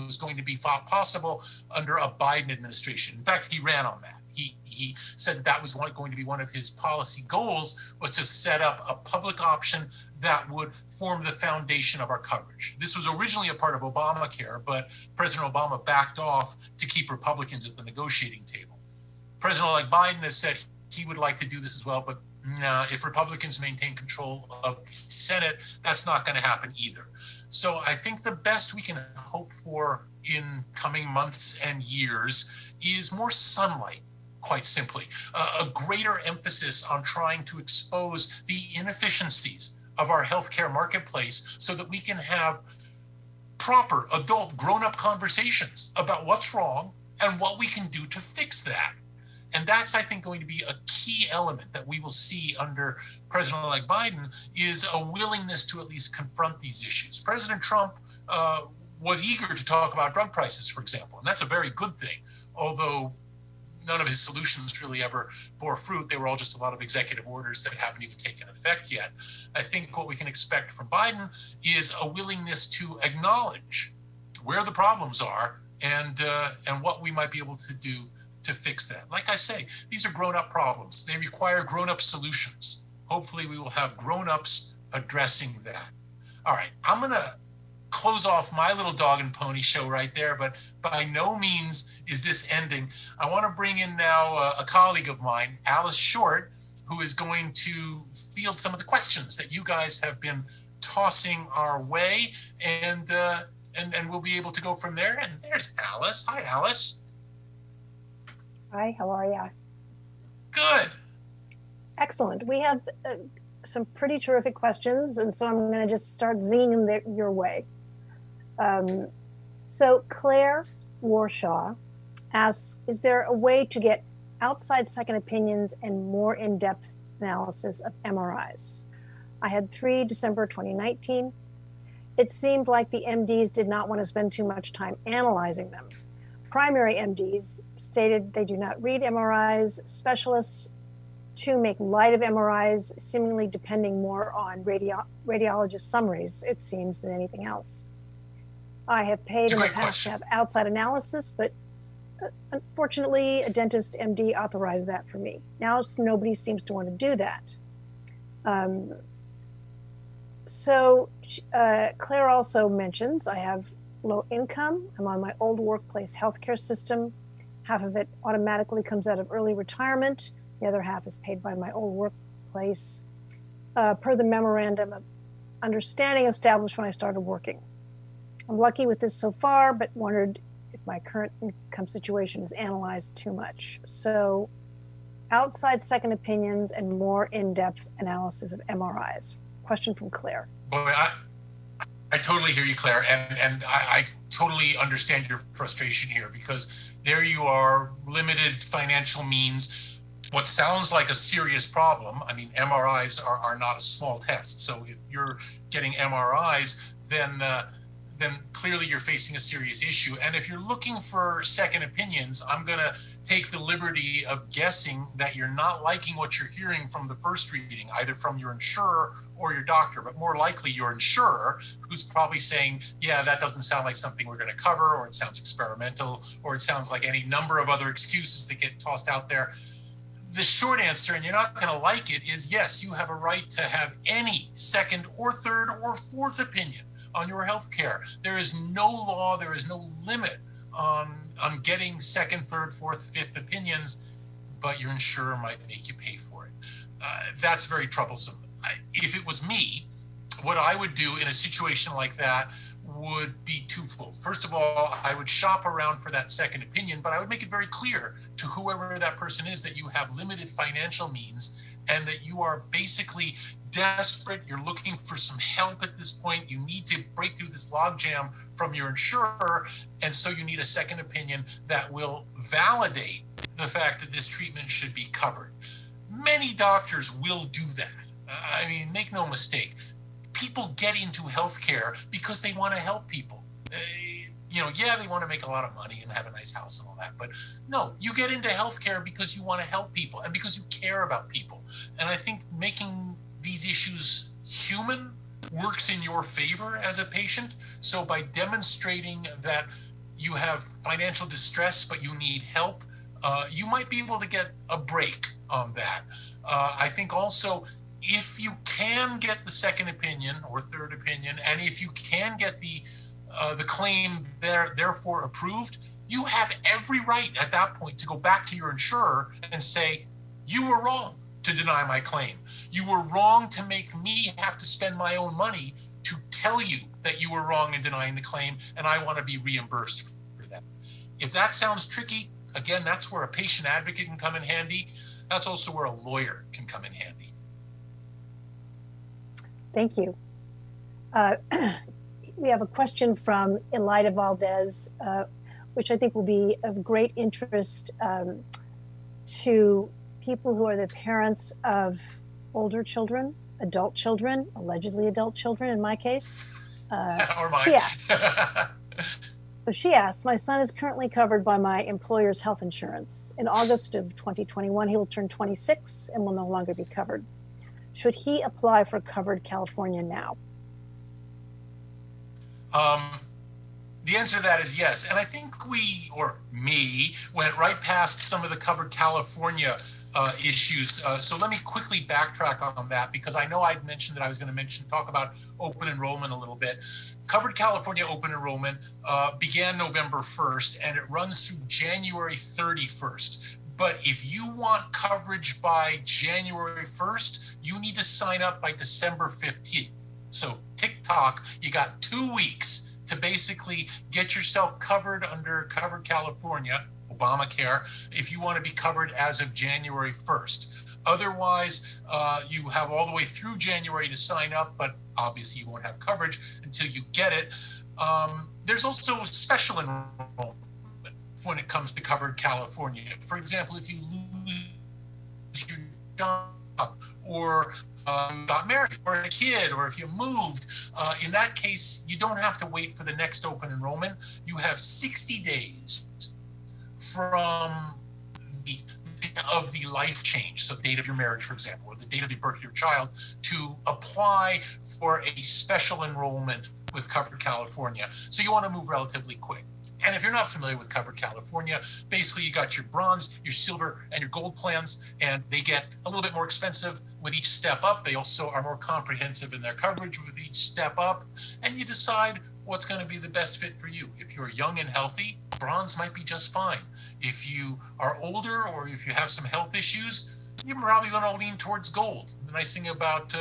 was going to be possible under a Biden administration. In fact, he ran on that. He said that was going to be one of his policy goals, was to set up a public option that would form the foundation of our coverage. This was originally a part of Obamacare, but President Obama backed off to keep Republicans at the negotiating table. President-elect Biden has said he would like to do this as well, but if Republicans maintain control of the Senate, that's not going to happen either. So I think the best we can hope for in coming months and years is more sunlight, quite simply, a greater emphasis on trying to expose the inefficiencies of our healthcare marketplace so that we can have proper adult grown-up conversations about what's wrong and what we can do to fix that. And that's, I think, going to be a key element that we will see under President-elect Biden is a willingness to at least confront these issues. President Trump was eager to talk about drug prices, for example, and that's a very good thing, although none of his solutions really ever bore fruit. They were all just a lot of executive orders that haven't even taken effect yet. I think what we can expect from Biden is a willingness to acknowledge where the problems are and what we might be able to do to fix that. Like I say, these are grown-up problems. They require grown-up solutions. Hopefully we will have grown-ups addressing that. All right, I'm going to close off my little dog and pony show right there, but by no means is this ending. I want to bring in now a colleague of mine, Alice Short, who is going to field some of the questions that you guys have been tossing our way, and we'll be able to go from there. And there's Alice. Hi, Alice. Hi, how are you? Good. Excellent. We have some pretty terrific questions, and so I'm going to just start zinging them your way. So Claire Warshaw asks, is there a way to get outside second opinions and more in-depth analysis of MRIs? I had 3 December 2019. It seemed like the MDs did not want to spend too much time analyzing them. Primary MDs stated they do not read MRIs. Specialists to make light of MRIs, seemingly depending more on radiologist summaries, it seems, than anything else. I have paid in the past to have outside analysis, but unfortunately, a dentist MD authorized that for me. Now, nobody seems to want to do that. So Claire also mentions I have low income. I'm on my old workplace healthcare system. Half of it automatically comes out of early retirement. The other half is paid by my old workplace per the memorandum of understanding established when I started working. I'm lucky with this so far, but wondered if my current income situation is analyzed too much. So outside second opinions and more in-depth analysis of MRIs. Question from Claire. Boy, I totally hear you, Claire, and I totally understand your frustration here, because there you are, limited financial means, what sounds like a serious problem. I mean, MRIs are not a small test. So if you're getting MRIs, then clearly you're facing a serious issue. And if you're looking for second opinions, I'm going to take the liberty of guessing that you're not liking what you're hearing from the first reading, either from your insurer or your doctor, but more likely your insurer, who's probably saying, yeah, that doesn't sound like something we're going to cover, or it sounds experimental, or it sounds like any number of other excuses that get tossed out there. The short answer, and you're not going to like it, is yes, you have a right to have any second or third or fourth opinion on your health care. There is no law, there is no limit on getting second, third, fourth, fifth opinions, but your insurer might make you pay for it. That's very troublesome. If it was me, what I would do in a situation like that would be twofold. First of all, I would shop around for that second opinion, but I would make it very clear to whoever that person is that you have limited financial means and that you are basically desperate. You're looking for some help at this point. You need to break through this logjam from your insurer, and so you need a second opinion that will validate the fact that this treatment should be covered. Many doctors will do that. I mean, make no mistake. People get into healthcare because they want to help people. Yeah, they want to make a lot of money and have a nice house and all that. But no, you get into healthcare because you want to help people and because you care about people. And I think making these issues human works in your favor as a patient. So by demonstrating that you have financial distress, but you need help, you might be able to get a break on that. I think also, if you can get the second opinion or third opinion, and if you can get the claim therefore approved, you have every right at that point to go back to your insurer and say, you were wrong to deny my claim. You were wrong to make me have to spend my own money to tell you that you were wrong in denying the claim, and I want to be reimbursed for that. If that sounds tricky, again, that's where a patient advocate can come in handy. That's also where a lawyer can come in handy. Thank you. We have a question from Elida Valdez, which I think will be of great interest to people who are the parents of older children, adult children, allegedly adult children in my case. Or mine. She asks, so she asks, my son is currently covered by my employer's health insurance. In August of 2021, he will turn 26 and will no longer be covered. Should he apply for Covered California now? The answer to that is yes. And I think we, or me, went right past some of the Covered California issues. So let me quickly backtrack on that, because I know I'd mentioned that I was going to talk about open enrollment a little bit. Covered California open enrollment began November 1st, and it runs through January 31st. But if you want coverage by January 1st, you need to sign up by December 15th. So tick-tock, you got 2 weeks to basically get yourself covered under Covered California, Obamacare, if you want to be covered as of January 1st. Otherwise, you have all the way through January to sign up, but obviously you won't have coverage until you get it. There's also special enrollment when it comes to Covered California. For example, if you lose your job, or got married, or a kid, or if you moved, in that case, you don't have to wait for the next open enrollment. You have 60 days from the date of the life change, so the date of your marriage, for example, or the date of the birth of your child, to apply for a special enrollment with Covered California. So you want to move relatively quick. And if you're not familiar with Covered California, basically you got your bronze, your silver, and your gold plans, and they get a little bit more expensive with each step up. They also are more comprehensive in their coverage with each step up, and you decide what's going to be the best fit for you. If you're young and healthy, bronze might be just fine. If you are older, or if you have some health issues, you're probably going to lean towards gold. The nice thing about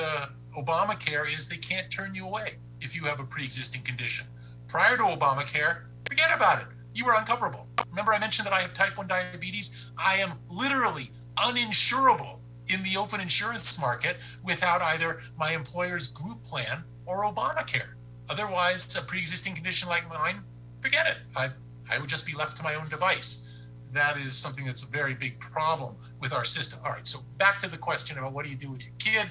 Obamacare is they can't turn you away if you have a pre-existing condition. Prior to Obamacare, forget about it. You were uncoverable. Remember I mentioned that I have type 1 diabetes? I am literally uninsurable in the open insurance market without either my employer's group plan or Obamacare. Otherwise, a pre-existing condition like mine, forget it. I would just be left to my own device. That is something that's a very big problem with our system. All right, so back to the question about what do you do with your kid?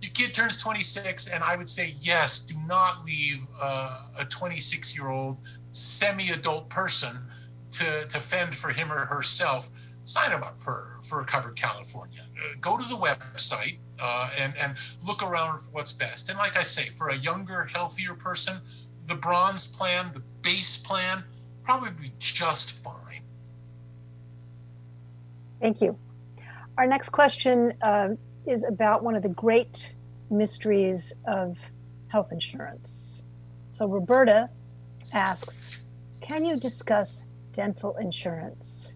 Your kid turns 26, and I would say, yes, do not leave a 26-year-old semi-adult person to fend for him or herself. Sign them up for Covered California. Go to the website and look around for what's best. And like I say, for a younger, healthier person, the bronze plan, the base plan, probably be just fine. Thank you. Our next question is about one of the great mysteries of health insurance. So Roberta asks, can you discuss dental insurance?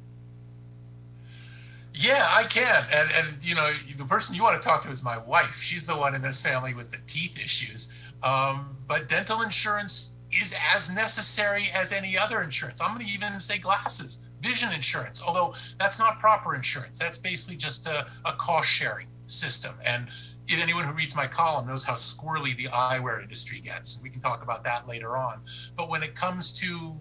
Yeah, I can. And you know, the person you want to talk to is my wife. She's the one in this family with the teeth issues. But dental insurance is as necessary as any other insurance. I'm going to even say glasses. Vision insurance, although that's not proper insurance. That's basically just a cost-sharing system. And if anyone who reads my column knows how squirrely the eyewear industry gets. We can talk about that later on. But when it comes to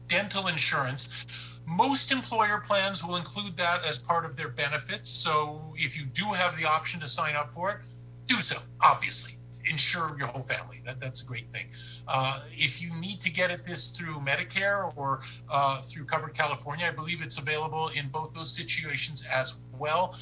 dental insurance, most employer plans will include that as part of their benefits. So if you do have the option to sign up for it, do so, obviously. Insure your whole family. That's a great thing. If you need to get at this through Medicare or through Covered California, I believe it's available in both those situations as well.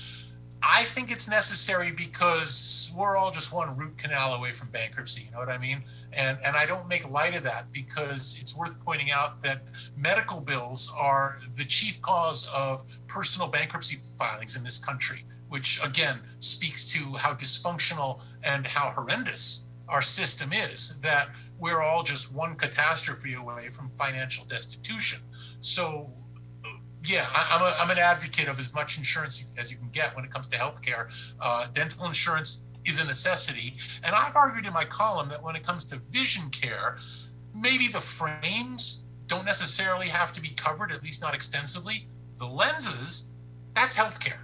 I think it's necessary because we're all just one root canal away from bankruptcy, you know what I mean? And I don't make light of that because it's worth pointing out that medical bills are the chief cause of personal bankruptcy filings in this country, which again speaks to how dysfunctional and how horrendous our system is, that we're all just one catastrophe away from financial destitution. So yeah, I'm an advocate of as much insurance as you can get when it comes to healthcare. Dental insurance is a necessity. And I've argued in my column that when it comes to vision care, maybe the frames don't necessarily have to be covered, at least not extensively. The lenses, that's healthcare.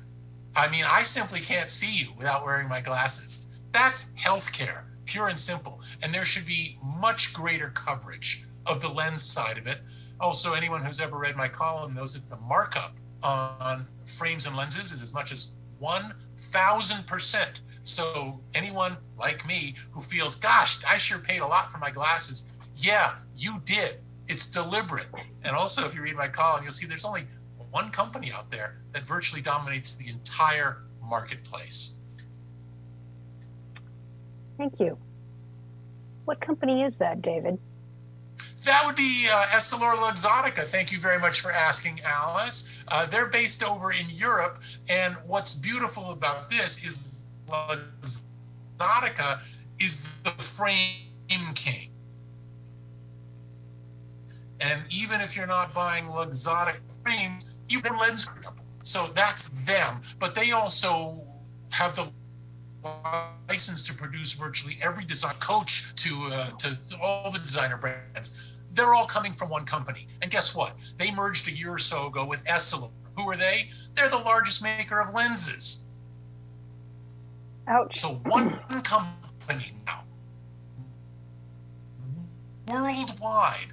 I mean, I simply can't see you without wearing my glasses. That's healthcare, pure and simple. And there should be much greater coverage of the lens side of it. Also, anyone who's ever read my column knows that the markup on frames and lenses is as much as 1,000%. So anyone like me who feels, gosh, I sure paid a lot for my glasses. Yeah, you did. It's deliberate. And also, if you read my column, you'll see there's only one company out there that virtually dominates the entire marketplace. Thank you. What company is that, David? That would be EssilorLuxottica. Thank you very much for asking, Alice. They're based over in Europe, and what's beautiful about this is Luxottica is the frame king. And even if you're not buying Luxottica frames, you can lens critical. So that's them, but they also have the license to produce virtually every design coach to all the designer brands. They're all coming from one company. And guess what? They merged a year or so ago with Essilor. Who are they? They're the largest maker of lenses. Ouch. So one company now, worldwide,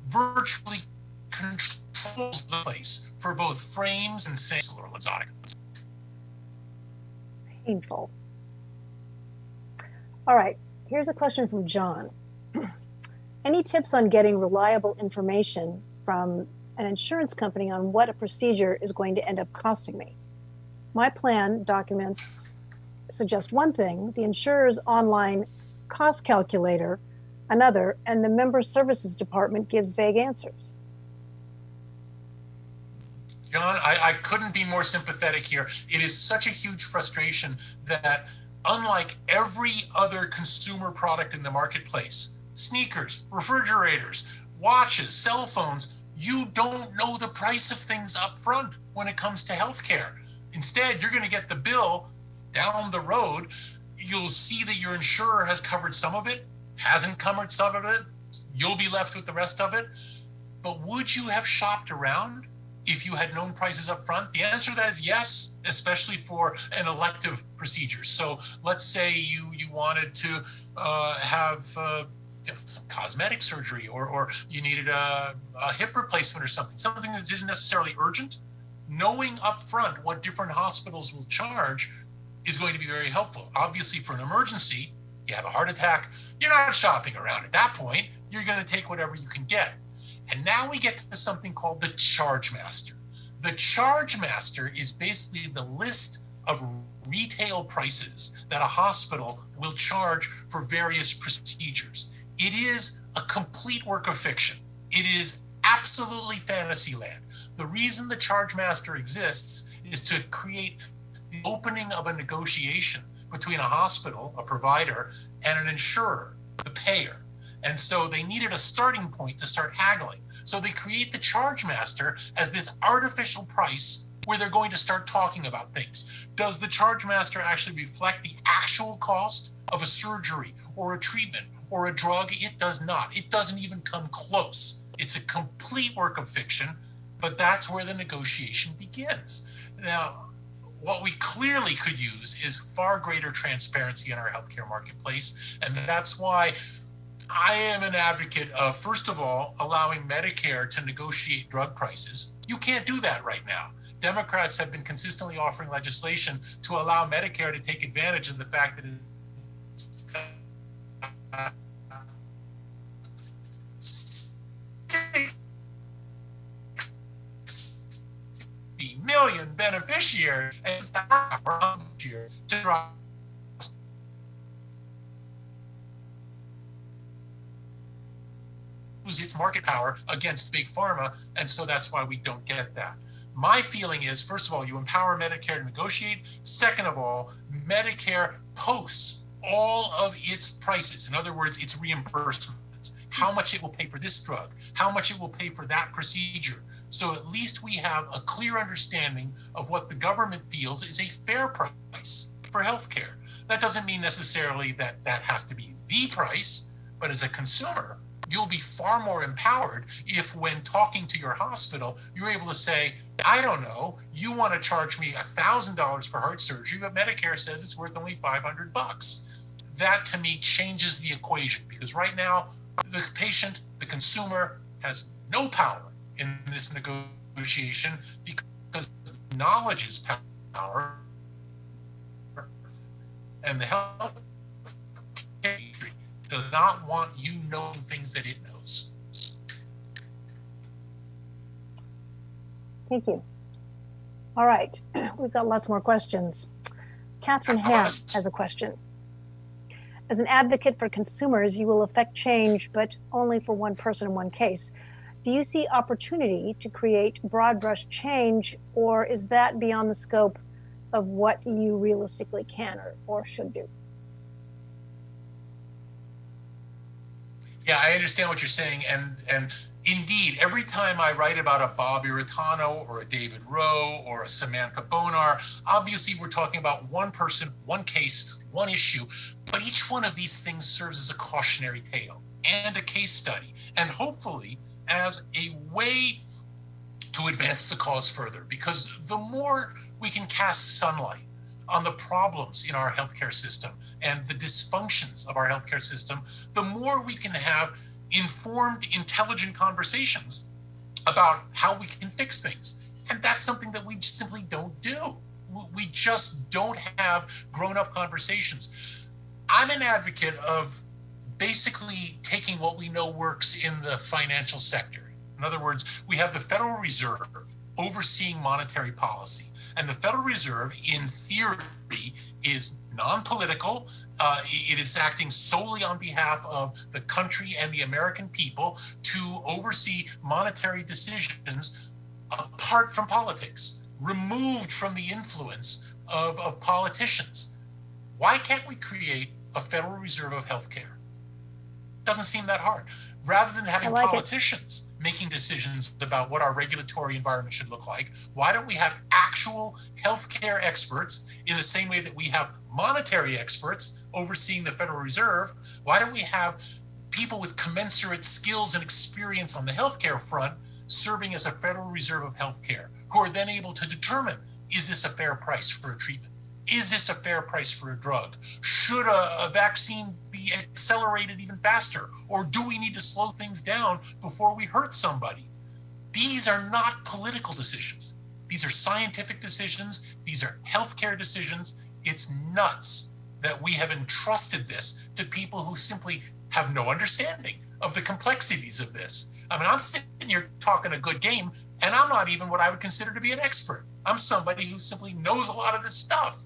virtually controls the place for both frames and EssilorLuxottica. Painful. All right, here's a question from John. Any tips on getting reliable information from an insurance company on what a procedure is going to end up costing me? My plan documents suggest one thing, the insurer's online cost calculator another, and the member services department gives vague answers. John, I couldn't be more sympathetic here. It is such a huge frustration that unlike every other consumer product in the marketplace, sneakers, refrigerators, watches, cell phones, you don't know the price of things up front when it comes to healthcare. Instead, you're going to get the bill down the road. You'll see that your insurer has covered some of it, hasn't covered some of it. You'll be left with the rest of it. But would you have shopped around? if you had known prices up front? The answer to that is yes, especially for an elective procedure. So let's say you wanted to have some cosmetic surgery, or you needed a hip replacement or something that isn't necessarily urgent. Knowing up front what different hospitals will charge is going to be very helpful. Obviously, for an emergency, you have a heart attack, you're not shopping around at that point. You're going to take whatever you can get. And now we get to something called the charge master. The charge master is basically the list of retail prices that a hospital will charge for various procedures. It is a complete work of fiction. It is absolutely fantasy land. The reason the charge master exists is to create the opening of a negotiation between a hospital, a provider, and an insurer, the payer. And so they needed a starting point to start haggling. So they create the charge master as this artificial price where they're going to start talking about things. Does the charge master actually reflect the actual cost of a surgery or a treatment or a drug? It does not. It doesn't even come close. It's a complete work of fiction, but that's where the negotiation begins. Now, what we clearly could use is far greater transparency in our healthcare marketplace, and that's why I am an advocate of, first of all, allowing Medicare to negotiate drug prices. You can't do that right now. Democrats have been consistently offering legislation to allow Medicare to take advantage of the fact that it's million beneficiaries and to drop its market power against big pharma, and so that's why we don't get that. My feeling is, first of all, you empower Medicare to negotiate. Second of all, Medicare posts all of its prices. In other words, its reimbursements, how much it will pay for this drug, how much it will pay for that procedure. So at least we have a clear understanding of what the government feels is a fair price for healthcare. That doesn't mean necessarily that that has to be the price, but as a consumer, you'll be far more empowered if, when talking to your hospital, you're able to say, I don't know, you want to charge me $1,000 for heart surgery, but Medicare says it's worth only $500. That to me changes the equation, because right now the patient, the consumer, has no power in this negotiation because knowledge is power, and the health industry does not want you knowing things that it knows. Thank you. All right, we've got lots more questions. Catherine Ham has a question. As an advocate for consumers, you will affect change, but only for one person in one case. Do you see opportunity to create broad brush change, or is that beyond the scope of what you realistically can or should do? Yeah, I understand what you're saying, and indeed, every time I write about a Bob Iritano or a David Rowe or a Samantha Bonar, obviously we're talking about one person, one case, one issue, but each one of these things serves as a cautionary tale and a case study, and hopefully as a way to advance the cause further, because the more we can cast sunlight on the problems in our healthcare system and the dysfunctions of our healthcare system, the more we can have informed, intelligent conversations about how we can fix things. And that's something that we simply don't do. We just don't have grown-up conversations. I'm an advocate of basically taking what we know works in the financial sector. In other words, we have the Federal Reserve overseeing monetary policy. And the Federal Reserve, in theory, is non-political. It is acting solely on behalf of the country and the American people to oversee monetary decisions apart from politics, removed from the influence of politicians. Why can't we create a Federal Reserve of healthcare? Doesn't seem that hard. Rather than having politicians making decisions about what our regulatory environment should look like, why don't we have actual healthcare experts in the same way that we have monetary experts overseeing the Federal Reserve? Why don't we have people with commensurate skills and experience on the healthcare front serving as a Federal Reserve of healthcare, who are then able to determine, is this a fair price for a treatment? Is this a fair price for a drug? Should a vaccine be accelerated even faster? Or do we need to slow things down before we hurt somebody? These are not political decisions. These are scientific decisions. These are healthcare decisions. It's nuts that we have entrusted this to people who simply have no understanding of the complexities of this. I mean, I'm sitting here talking a good game, and I'm not even what I would consider to be an expert. I'm somebody who simply knows a lot of this stuff.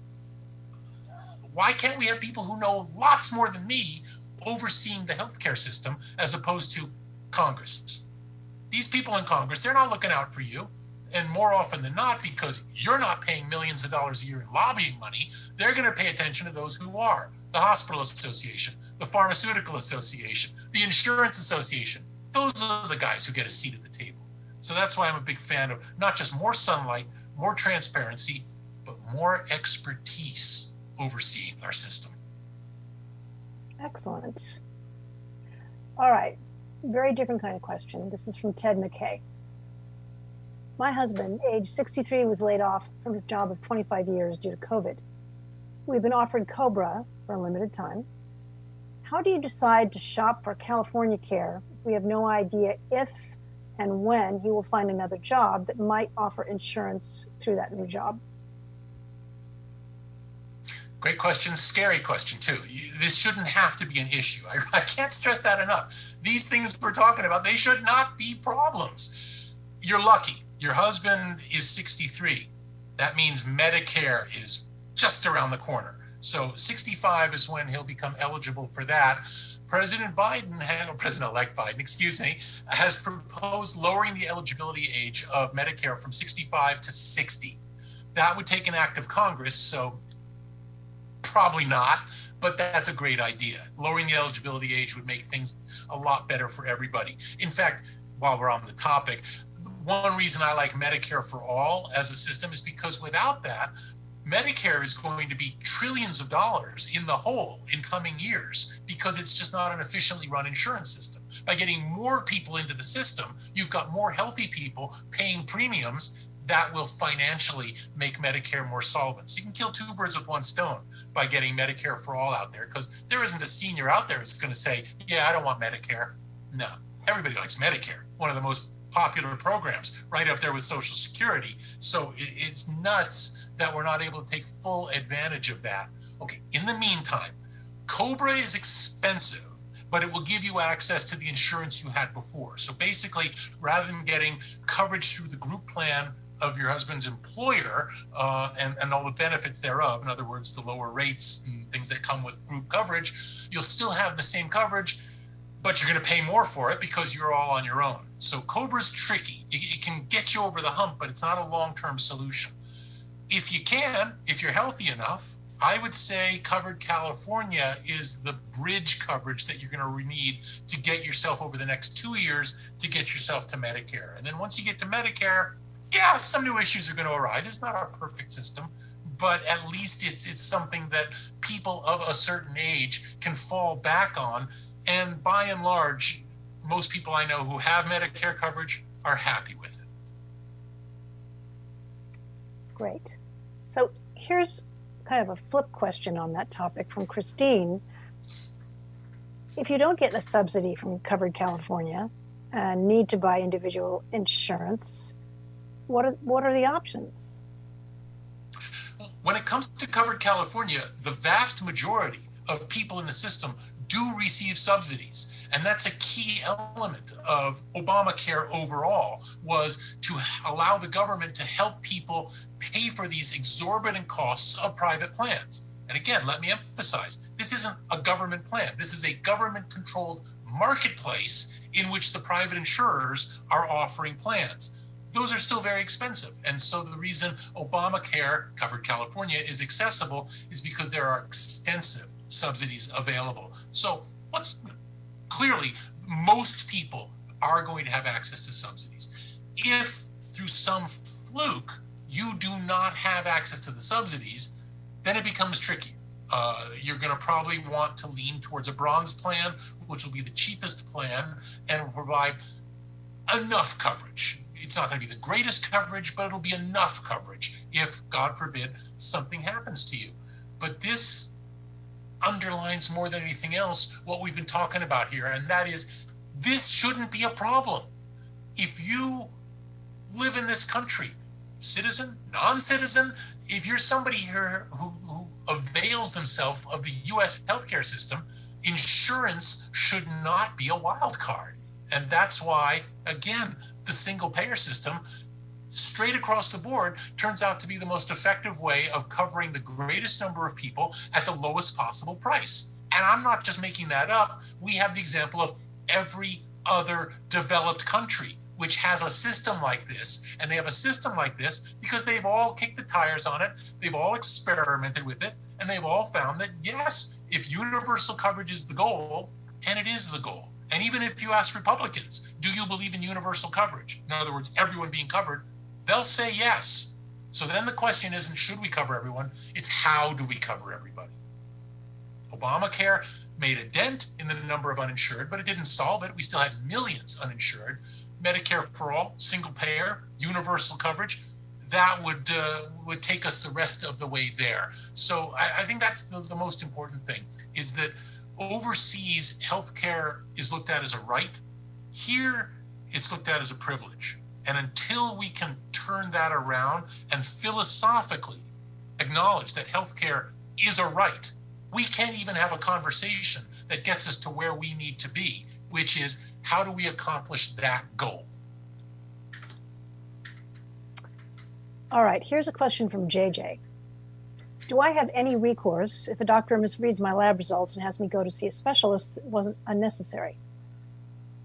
Why can't we have people who know lots more than me overseeing the healthcare system as opposed to Congress? These people in Congress, they're not looking out for you. And more often than not, because you're not paying millions of dollars a year in lobbying money, they're going to pay attention to those who are. The Hospital Association, the Pharmaceutical Association, the Insurance Association. Those are the guys who get a seat at the table. So that's why I'm a big fan of not just more sunlight, more transparency, but more expertise overseeing our system. Excellent. All right. Very different kind of question. This is from Ted McKay. My husband, age 63, was laid off from his job of 25 years due to COVID. We've been offered COBRA for a limited time. How do you decide to shop for California care if we have no idea if and when he will find another job that might offer insurance through that new job? Great question, scary question too. This shouldn't have to be an issue. I can't stress that enough. These things we're talking about, they should not be problems. You're lucky. Your husband is 63. That means Medicare is just around the corner. So 65 is when he'll become eligible for that. President-elect Biden, has proposed lowering the eligibility age of Medicare from 65 to 60. That would take an act of Congress, so probably not, but that's a great idea. Lowering the eligibility age would make things a lot better for everybody. In fact, while we're on the topic, one reason I like Medicare for all as a system is because without that, Medicare is going to be trillions of dollars in the hole in coming years because it's just not an efficiently run insurance system. By getting more people into the system, you've got more healthy people paying premiums that will financially make Medicare more solvent. So you can kill two birds with one stone by getting Medicare for all out there, because there isn't a senior out there who's going to say, yeah, I don't want Medicare. No, everybody likes Medicare, one of the most popular programs, right up there with Social Security. So it's nuts that we're not able to take full advantage of that. Okay, in the meantime, COBRA is expensive, but it will give you access to the insurance you had before. So basically, rather than getting coverage through the group plan of your husband's employer and all the benefits thereof, in other words, the lower rates and things that come with group coverage, you'll still have the same coverage, but you're going to pay more for it because you're all on your own. So COBRA's tricky. It can get you over the hump, but it's not a long-term solution. If you can, if you're healthy enough, I would say Covered California is the bridge coverage that you're going to need to get yourself over the next 2 years to get yourself to Medicare. And then once you get to Medicare, yeah, some new issues are going to arise. It's not a perfect system, but at least it's something that people of a certain age can fall back on. And by and large, most people I know who have Medicare coverage are happy with it. Great. So here's kind of a flip question on that topic from Christine. If you don't get a subsidy from Covered California and need to buy individual insurance, what are the options? When it comes to Covered California, the vast majority of people in the system do receive subsidies. And that's a key element of Obamacare overall, was to allow the government to help people pay for these exorbitant costs of private plans. And again, let me emphasize, this isn't a government plan. This is a government-controlled marketplace in which the private insurers are offering plans. Those are still very expensive. And so the reason Obamacare, Covered California, is accessible is because there are extensive subsidies available. So clearly, most people are going to have access to subsidies. If through some fluke you do not have access to the subsidies, then it becomes tricky. You're going to probably want to lean towards a bronze plan, which will be the cheapest plan and will provide enough coverage. It's not going to be the greatest coverage, but it'll be enough coverage if, God forbid, something happens to you. But this underlines more than anything else what we've been talking about here, and that is this shouldn't be a problem. If you live in this country, citizen, non-citizen, if you're somebody here who avails themselves of the U.S. healthcare system, insurance should not be a wild card. And that's why, again, the single payer system, straight across the board, turns out to be the most effective way of covering the greatest number of people at the lowest possible price. And I'm not just making that up. We have the example of every other developed country which has a system like this. And they have a system like this because they've all kicked the tires on it. They've all experimented with it. And they've all found that, yes, if universal coverage is the goal, and it is the goal. And even if you ask Republicans, do you believe in universal coverage? In other words, everyone being covered, they'll say yes. So then the question isn't should we cover everyone, it's how do we cover everybody? Obamacare made a dent in the number of uninsured, but it didn't solve it. We still had millions uninsured. Medicare for all, single payer, universal coverage, that would take us the rest of the way there. So I think that's the most important thing, is that overseas, healthcare is looked at as a right. Here, it's looked at as a privilege. And until we can turn that around and philosophically acknowledge that healthcare is a right, we can't even have a conversation that gets us to where we need to be, which is how do we accomplish that goal? All right, here's a question from JJ. Do I have any recourse if a doctor misreads my lab results and has me go to see a specialist that wasn't unnecessary?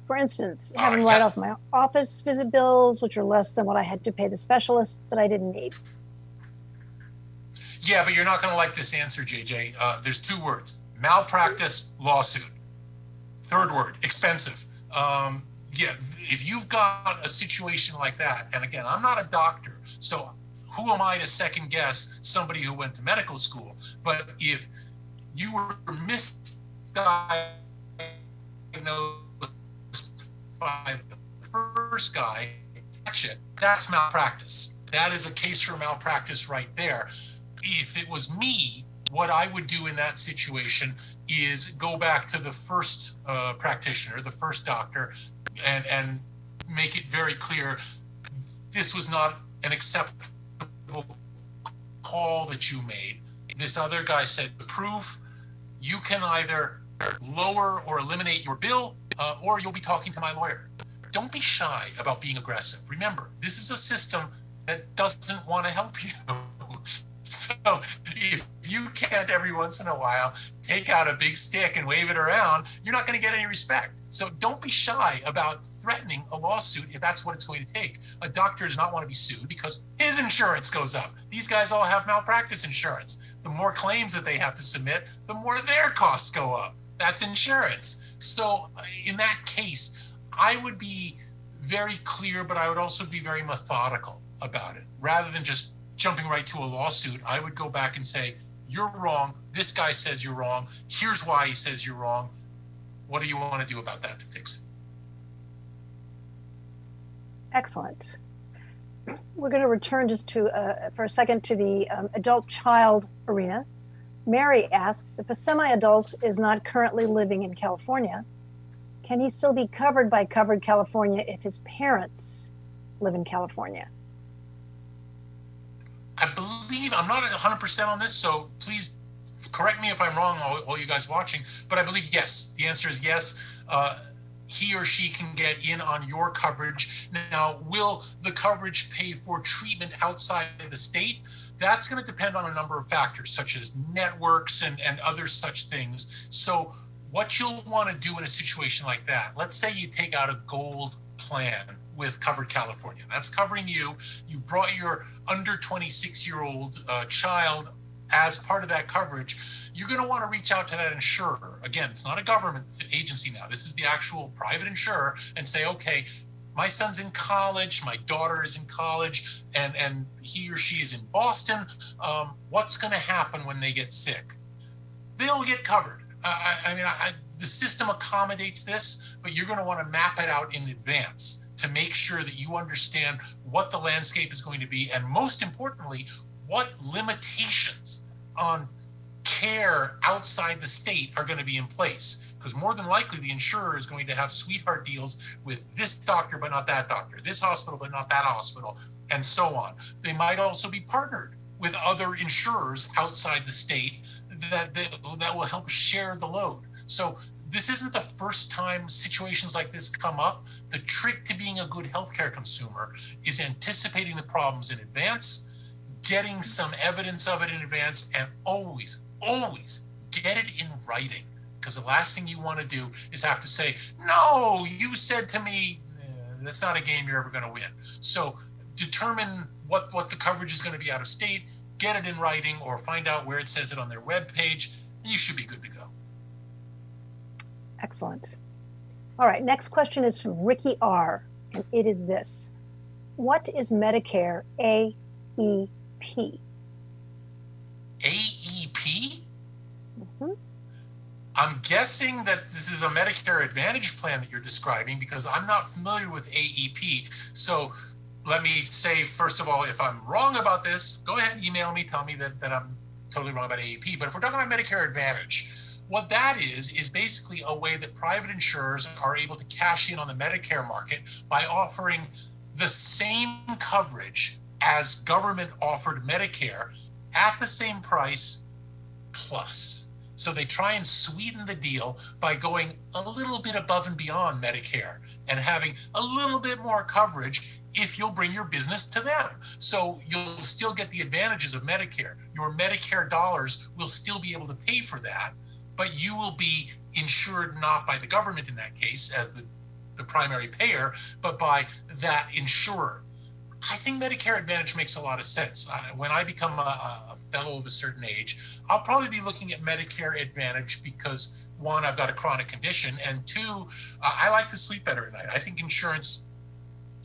For instance, having write off my office visit bills, which are less than what I had to pay the specialist that I didn't need. Yeah, but you're not going to like this answer, JJ. There's two words: malpractice, lawsuit. Third word: expensive. Yeah, if you've got a situation like that, and again, I'm not a doctor, so who am I to second guess somebody who went to medical school? But if you were misdiagnosed by the first guy, that's malpractice. That is a case for malpractice right there. If it was me, what I would do in that situation is go back to the first practitioner, the first doctor, and make it very clear this was not an acceptable call that you made. This other guy said the proof, you can either lower or eliminate your bill, or you'll be talking to my lawyer. Don't be shy about being aggressive. Remember, this is a system that doesn't want to help you. So if you can't every once in a while take out a big stick and wave it around, you're not going to get any respect. So don't be shy about threatening a lawsuit if that's what it's going to take. A doctor does not want to be sued because his insurance goes up. These guys all have malpractice insurance. The more claims that they have to submit, the more their costs go up. That's insurance. So in that case, I would be very clear, but I would also be very methodical about it. Rather than just jumping right to a lawsuit, I would go back and say, you're wrong. This guy says you're wrong. Here's why he says you're wrong. What do you want to do about that to fix it? Excellent. We're going to return just to, for a second, to the adult-child arena. Mary asks, if a semi-adult is not currently living in California, can he still be covered by Covered California if his parents live in California? I believe, I'm not 100% on this, so please correct me if I'm wrong, all you guys watching, but I believe yes. The answer is yes. He or she can get in on your coverage. Now, will the coverage pay for treatment outside of the state? That's going to depend on a number of factors, such as networks and other such things. So what you'll want to do in a situation like that, let's say you take out a gold plan with Covered California. That's covering you. You've brought your under 26-year-old child as part of that coverage. You're going to want to reach out to that insurer. Again, it's not a government agency now. This is the actual private insurer, and say, okay, my son's in college, my daughter is in college, and he or she is in Boston. What's going to happen when they get sick? They'll get covered. The system accommodates this, but you're going to want to map it out in advance. to make sure that you understand what the landscape is going to be, and most importantly, what limitations on care outside the state are going to be in place. Because more than likely, the insurer is going to have sweetheart deals with this doctor, but not that doctor, this hospital, but not that hospital, and so on. They might also be partnered with other insurers outside the state that will help share the load. So this isn't the first time situations like this come up. The trick to being a good healthcare consumer is anticipating the problems in advance, getting some evidence of it in advance, and always get it in writing. Because the last thing you want to do is have to say, no, you said to me, that's not a game you're ever going to win. So determine what the coverage is going to be out of state, get it in writing, or find out where it says it on their webpage, and you should be good to go. Excellent. All right, next question is from Ricky R., and it is this. What is Medicare AEP? AEP? Mm-hmm. I'm guessing that this is a Medicare Advantage plan that you're describing, because I'm not familiar with AEP. So let me say, first of all, if I'm wrong about this, go ahead and email me, tell me that I'm totally wrong about AEP. But if we're talking about Medicare Advantage, what that is basically a way that private insurers are able to cash in on the Medicare market by offering the same coverage as government offered Medicare at the same price plus. So they try and sweeten the deal by going a little bit above and beyond Medicare and having a little bit more coverage if you'll bring your business to them. So you'll still get the advantages of Medicare. Your Medicare dollars will still be able to pay for that, but you will be insured not by the government in that case as the primary payer, but by that insurer. I think Medicare Advantage makes a lot of sense. When I become a fellow of a certain age, I'll probably be looking at Medicare Advantage because, one, I've got a chronic condition, and two, I like to sleep better at night. I think insurance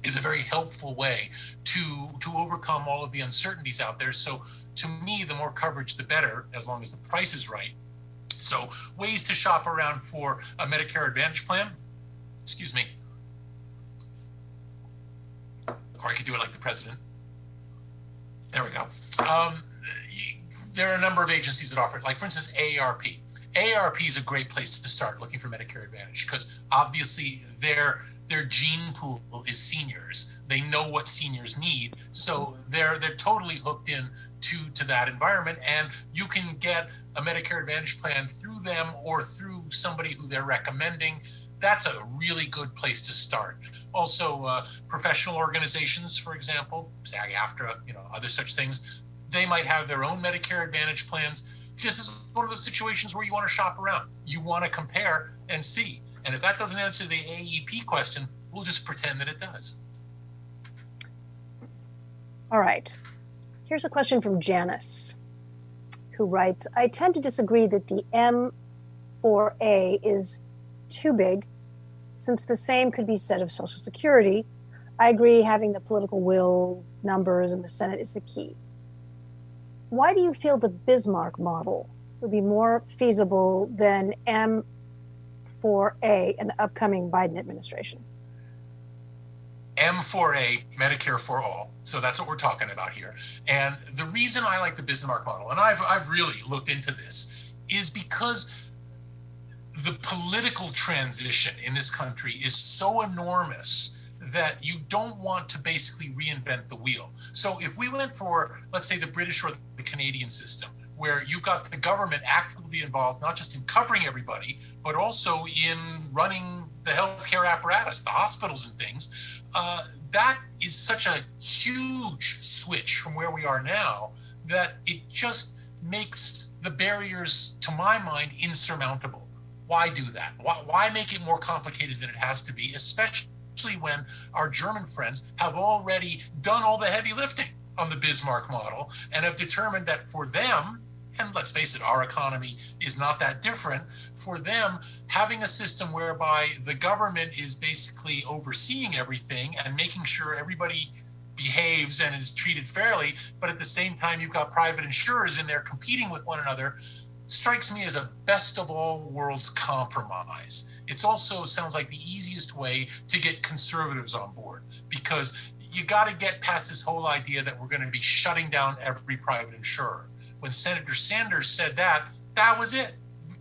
is a very helpful way to overcome all of the uncertainties out there. So to me, the more coverage, the better, as long as the price is right. So ways to shop around for a Medicare Advantage plan, excuse me, or I could do it like the president. There we go. There are a number of agencies that offer it, like for instance, AARP. AARP is a great place to start looking for Medicare Advantage because obviously their gene pool is seniors. They know what seniors need, so they're totally hooked in to that environment, and you can get a Medicare Advantage plan through them or through somebody who they're recommending. That's a really good place to start. Also, professional organizations, for example, SAG-AFTRA, other such things, they might have their own Medicare Advantage plans. This is one of those situations where you want to shop around. You want to compare and see. And if that doesn't answer the AEP question, we'll just pretend that it does. All right. Here's a question from Janice, who writes, I tend to disagree that the M4A is too big, since the same could be said of Social Security. I agree having the political will, numbers, and the Senate is the key. Why do you feel the Bismarck model would be more feasible than M4A in the upcoming Biden administration? M4A, Medicare for All. So that's what we're talking about here. And the reason I like the Bismarck model, and I've really looked into this, is because the political transition in this country is so enormous that you don't want to basically reinvent the wheel. So if we went for, let's say, the British or the Canadian system, where you've got the government actively involved, not just in covering everybody, but also in running the healthcare apparatus, the hospitals and things, that is such a huge switch from where we are now that it just makes the barriers, to my mind, insurmountable. Why do that? Why make it more complicated than it has to be, especially when our German friends have already done all the heavy lifting on the Bismarck model and have determined that for them, and let's face it, our economy is not that different, for them, having a system whereby the government is basically overseeing everything and making sure everybody behaves and is treated fairly, but at the same time, you've got private insurers in there competing with one another. strikes me as a best of all worlds compromise. It also sounds like the easiest way to get conservatives on board, because you got to get past this whole idea that we're going to be shutting down every private insurer. When Senator Sanders said that, that was it.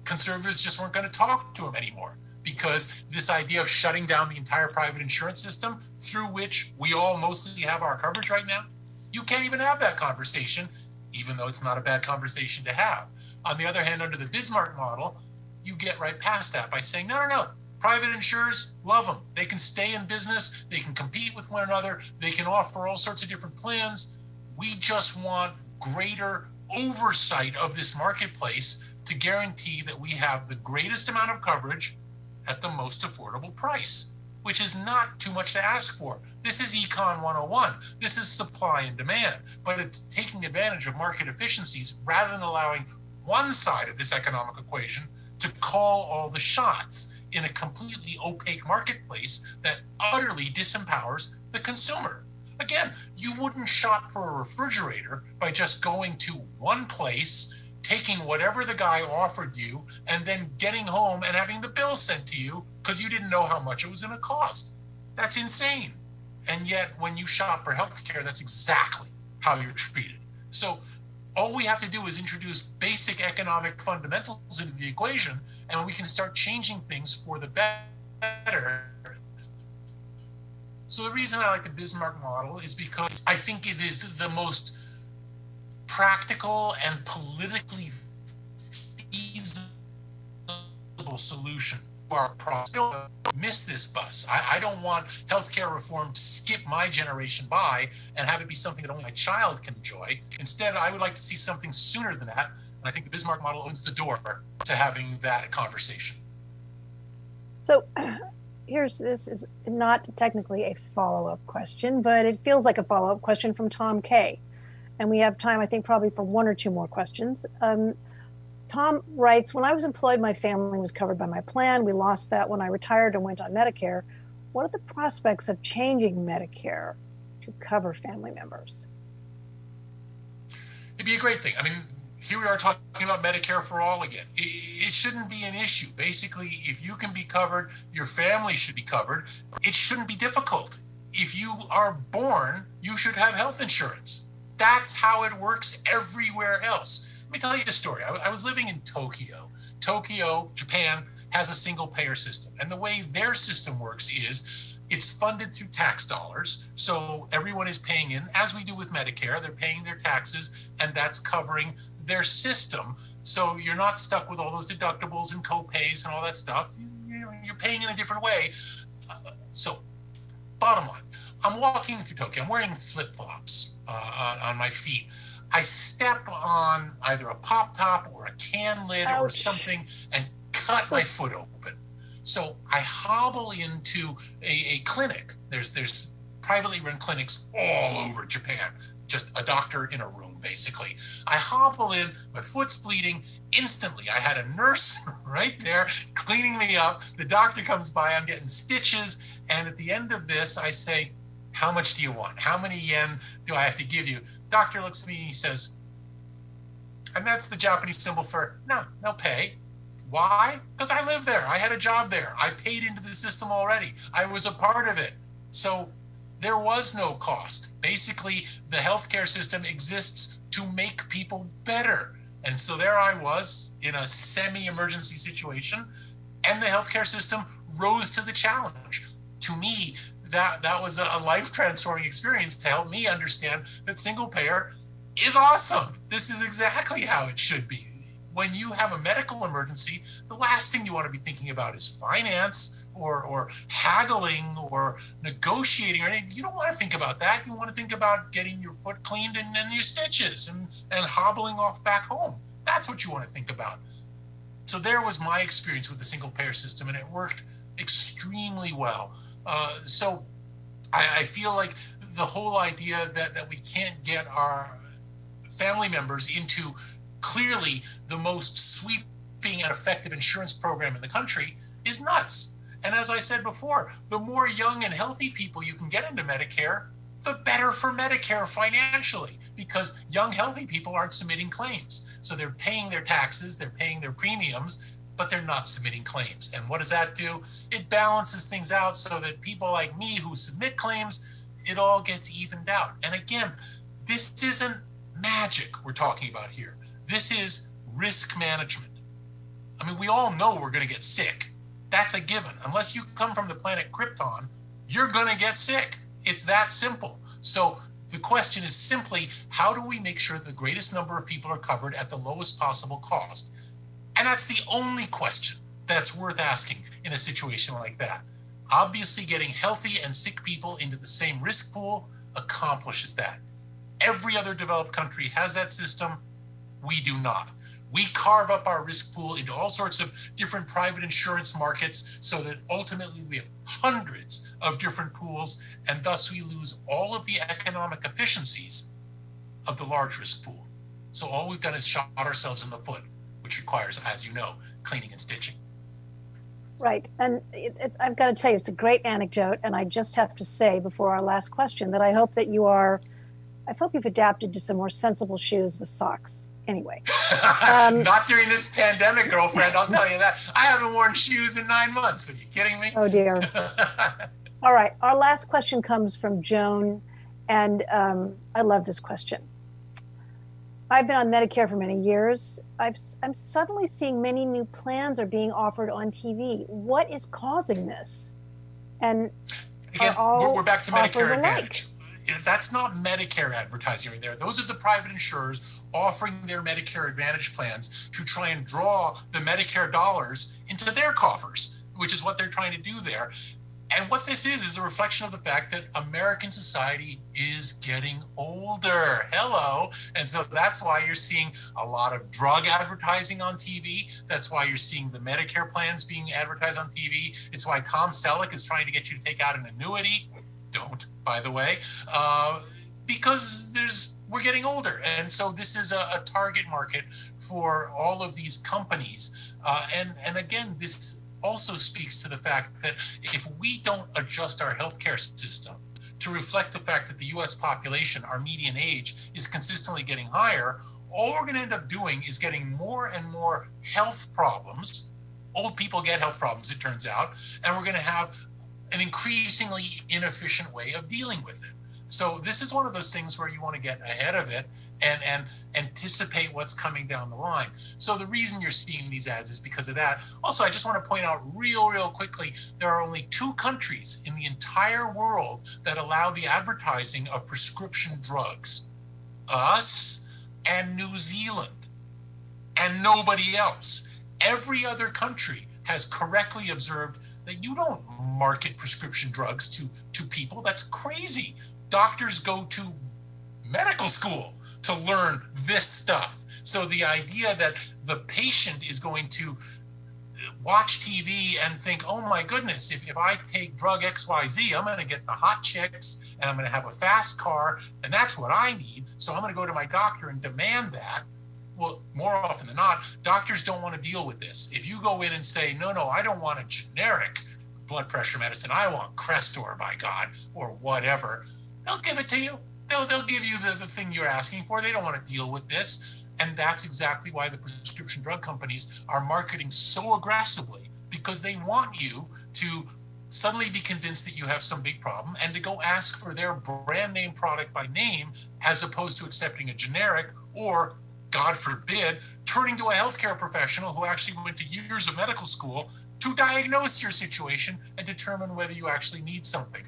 Conservatives just weren't going to talk to him anymore, because this idea of shutting down the entire private insurance system through which we all mostly have our coverage right now, you can't even have that conversation, even though it's not a bad conversation to have. On the other hand, under the Bismarck model, you get right past that by saying, no. Private insurers, love them. They can stay in business. They can compete with one another. They can offer all sorts of different plans. We just want greater oversight of this marketplace to guarantee that we have the greatest amount of coverage at the most affordable price, which is not too much to ask for. This is Econ 101. This is supply and demand, but it's taking advantage of market efficiencies rather than allowing one side of this economic equation to call all the shots in a completely opaque marketplace that utterly disempowers the consumer. Again, you wouldn't shop for a refrigerator by just going to one place, taking whatever the guy offered you, and then getting home and having the bill sent to you because you didn't know how much it was going to cost. That's insane. And yet, when you shop for healthcare, that's exactly how you're treated. So all we have to do is introduce basic economic fundamentals into the equation, and we can start changing things for the better. So the reason I like the Bismarck model is because I think it is the most practical and politically feasible solution to our problem. Don't miss this bus. I don't want healthcare reform to skip my generation by and have it be something that only my child can enjoy. Instead, I would like to see something sooner than that. And I think the Bismarck model opens the door to having that conversation. So this is not technically a follow-up question, but it feels like a follow-up question from Tom K. And we have time, I think, probably for one or two more questions. Tom writes, when I was employed, my family was covered by my plan. We lost that when I retired and went on Medicare. What are the prospects of changing Medicare to cover family members? It'd be a great thing. I mean, here we are talking about Medicare for all again. It shouldn't be an issue. Basically, if you can be covered, your family should be covered. It shouldn't be difficult. If you are born, you should have health insurance. That's how it works everywhere else. Let me tell you a story. I was living in Tokyo. Tokyo, Japan, has a single payer system. And the way their system works is it's funded through tax dollars. So everyone is paying in, as we do with Medicare, they're paying their taxes, and that's covering their system. So you're not stuck with all those deductibles and co-pays and all that stuff. You're paying in a different way. So bottom line, I'm walking through Tokyo. I'm wearing flip-flops on my feet. I step on either a pop top or a can lid or something and cut my foot open. So I hobble into a clinic. There's privately run clinics all over Japan, just a doctor in a room, basically. I hobble in, my foot's bleeding. Instantly, I had a nurse right there cleaning me up. The doctor comes by, I'm getting stitches. And at the end of this, I say, how much do you want? How many yen do I have to give you? Doctor looks at me and he says, and that's the Japanese symbol for no pay. Why? Because I live there. I had a job there. I paid into the system already. I was a part of it. So there was no cost. Basically, the healthcare system exists to make people better. And so there I was in a semi-emergency situation, and the healthcare system rose to the challenge. To me, that was a life-transforming experience to help me understand that single payer is awesome. This is exactly how it should be. When you have a medical emergency, the last thing you want to be thinking about is finance or haggling or negotiating or anything. You don't want to think about that. You want to think about getting your foot cleaned and your stitches and hobbling off back home. That's what you want to think about. So there was my experience with the single payer system, and it worked extremely well. So I feel like the whole idea that we can't get our family members into clearly the most sweeping and effective insurance program in the country is nuts. And as I said before, the more young and healthy people you can get into Medicare, the better for Medicare financially, because young, healthy people aren't submitting claims. So they're paying their taxes, they're paying their premiums, but they're not submitting claims. And what does that do? It balances things out so that people like me who submit claims, it all gets evened out. And again, this isn't magic we're talking about here. This is risk management. I mean, we all know we're going to get sick. That's a given. Unless you come from the planet Krypton, you're going to get sick. It's that simple. So the question is simply, how do we make sure the greatest number of people are covered at the lowest possible cost? And that's the only question that's worth asking in a situation like that. Obviously, getting healthy and sick people into the same risk pool accomplishes that. Every other developed country has that system. We do not. We carve up our risk pool into all sorts of different private insurance markets so that ultimately we have hundreds of different pools, and thus we lose all of the economic efficiencies of the large risk pool. So all we've done is shot ourselves in the foot, which requires, as you know, cleaning and stitching. Right. And I've got to tell you, it's a great anecdote. And I just have to say before our last question that I hope you've adapted to some more sensible shoes with socks. Anyway. Not during this pandemic, girlfriend, I'll tell you that. I haven't worn shoes in 9 months. Are you kidding me? Oh, dear. All right. Our last question comes from Joan. And I love this question. I've been on Medicare for many years. I'm suddenly seeing many new plans are being offered on TV. What is causing this? And again, we're back to Medicare Advantage. Alike? That's not Medicare advertising right there. Those are the private insurers offering their Medicare Advantage plans to try and draw the Medicare dollars into their coffers, which is what they're trying to do there. And what this is a reflection of the fact that American society is getting older. Hello. And so that's why you're seeing a lot of drug advertising on TV. That's why you're seeing the Medicare plans being advertised on TV. It's why Tom Selleck is trying to get you to take out an annuity. Don't, by the way, because we're getting older. And so this is a target market for all of these companies. And again, this also speaks to the fact that if we don't adjust our healthcare system to reflect the fact that the US population, our median age, is consistently getting higher, all we're going to end up doing is getting more and more health problems. Old people get health problems, it turns out, and we're going to have an increasingly inefficient way of dealing with it. So this is one of those things where you want to get ahead of it and anticipate what's coming down the line. So the reason you're seeing these ads is because of that. Also, I just want to point out real quickly, there are only 2 countries in the entire world that allow the advertising of prescription drugs. Us and New Zealand, and nobody else. Every other country has correctly observed that you don't market prescription drugs to people. That's crazy. Doctors go to medical school to learn this stuff. So the idea that the patient is going to watch TV and think, oh my goodness, if I take drug XYZ, I'm going to get the hot chicks and I'm going to have a fast car and that's what I need. So I'm going to go to my doctor and demand that. Well, more often than not, doctors don't want to deal with this. If you go in and say, no, I don't want a generic blood pressure medicine, I want Crestor, by God, or whatever, they'll give it to you. They'll give you the thing you're asking for. They don't want to deal with this. And that's exactly why the prescription drug companies are marketing so aggressively, because they want you to suddenly be convinced that you have some big problem and to go ask for their brand name product by name, as opposed to accepting a generic or, God forbid, turning to a healthcare professional who actually went to years of medical school to diagnose your situation and determine whether you actually need something.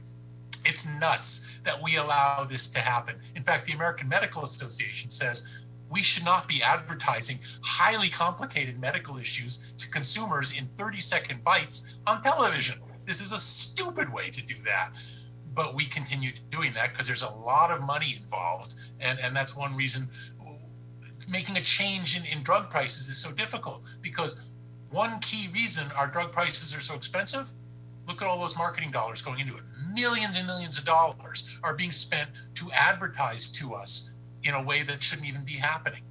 It's nuts that we allow this to happen. In fact, the American Medical Association says we should not be advertising highly complicated medical issues to consumers in 30-second bites on television. This is a stupid way to do that. But we continue doing that because there's a lot of money involved. And that's one reason making a change in drug prices is so difficult, because one key reason our drug prices are so expensive, look at all those marketing dollars going into it. Millions and millions of dollars are being spent to advertise to us in a way that shouldn't even be happening.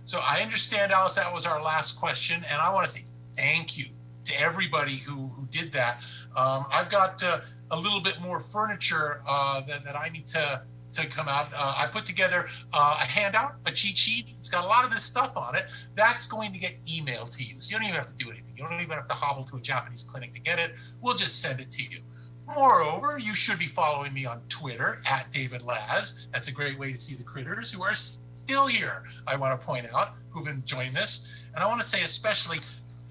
So I understand, Alice, that was our last question. And I want to say thank you to everybody who did that. I've got a little bit more furniture that I need to come out. I put together a handout, a cheat sheet. It's got a lot of this stuff on it. That's going to get emailed to you. So you don't even have to do anything. You don't even have to hobble to a Japanese clinic to get it. We'll just send it to you. Moreover, you should be following me on Twitter at David Laz. That's a great way to see the critters who are still here, I want to point out, who've enjoyed this. And I want to say especially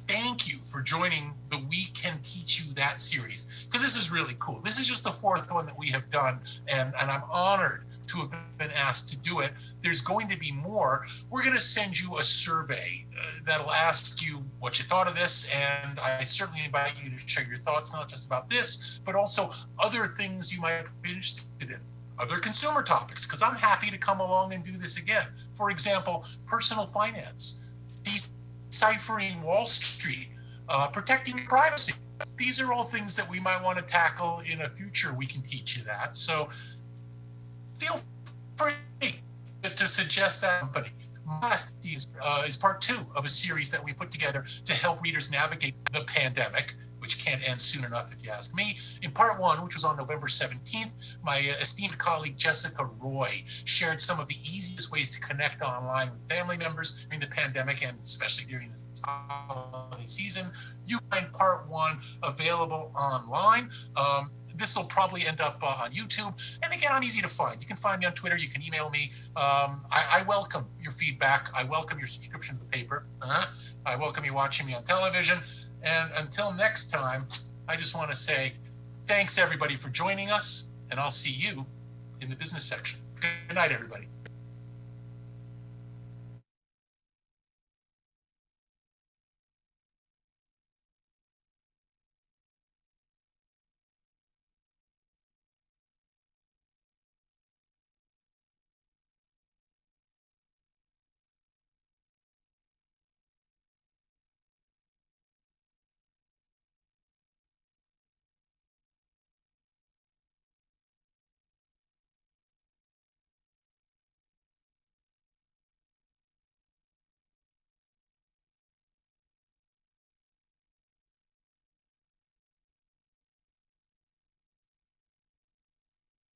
thank you for joining the We Can Teach You That series, because this is really cool. This is just the fourth one that we have done, and I'm honored to have been asked to do it. There's going to be more. We're going to send you a survey that'll ask you what you thought of this, and I certainly invite you to share your thoughts, not just about this, but also other things you might be interested in, other consumer topics, because I'm happy to come along and do this again. For example, personal finance, deciphering Wall Street, protecting privacy. These are all things that we might want to tackle in a future We Can Teach You That. So feel free to suggest that company. Is part 2 of a series that we put together to help readers navigate the pandemic, which can't end soon enough if you ask me. In part 1, which was on November 17th, my esteemed colleague Jessica Roy shared some of the easiest ways to connect online with family members during the pandemic, and especially during this holiday season. You find part 1 available online. This will probably end up on YouTube. And again, I'm easy to find. You can find me on Twitter. You can email me. I welcome your feedback. I welcome your subscription to the paper. I welcome you watching me on television. And until next time, I just want to say thanks, everybody, for joining us. And I'll see you in the business section. Good night, everybody.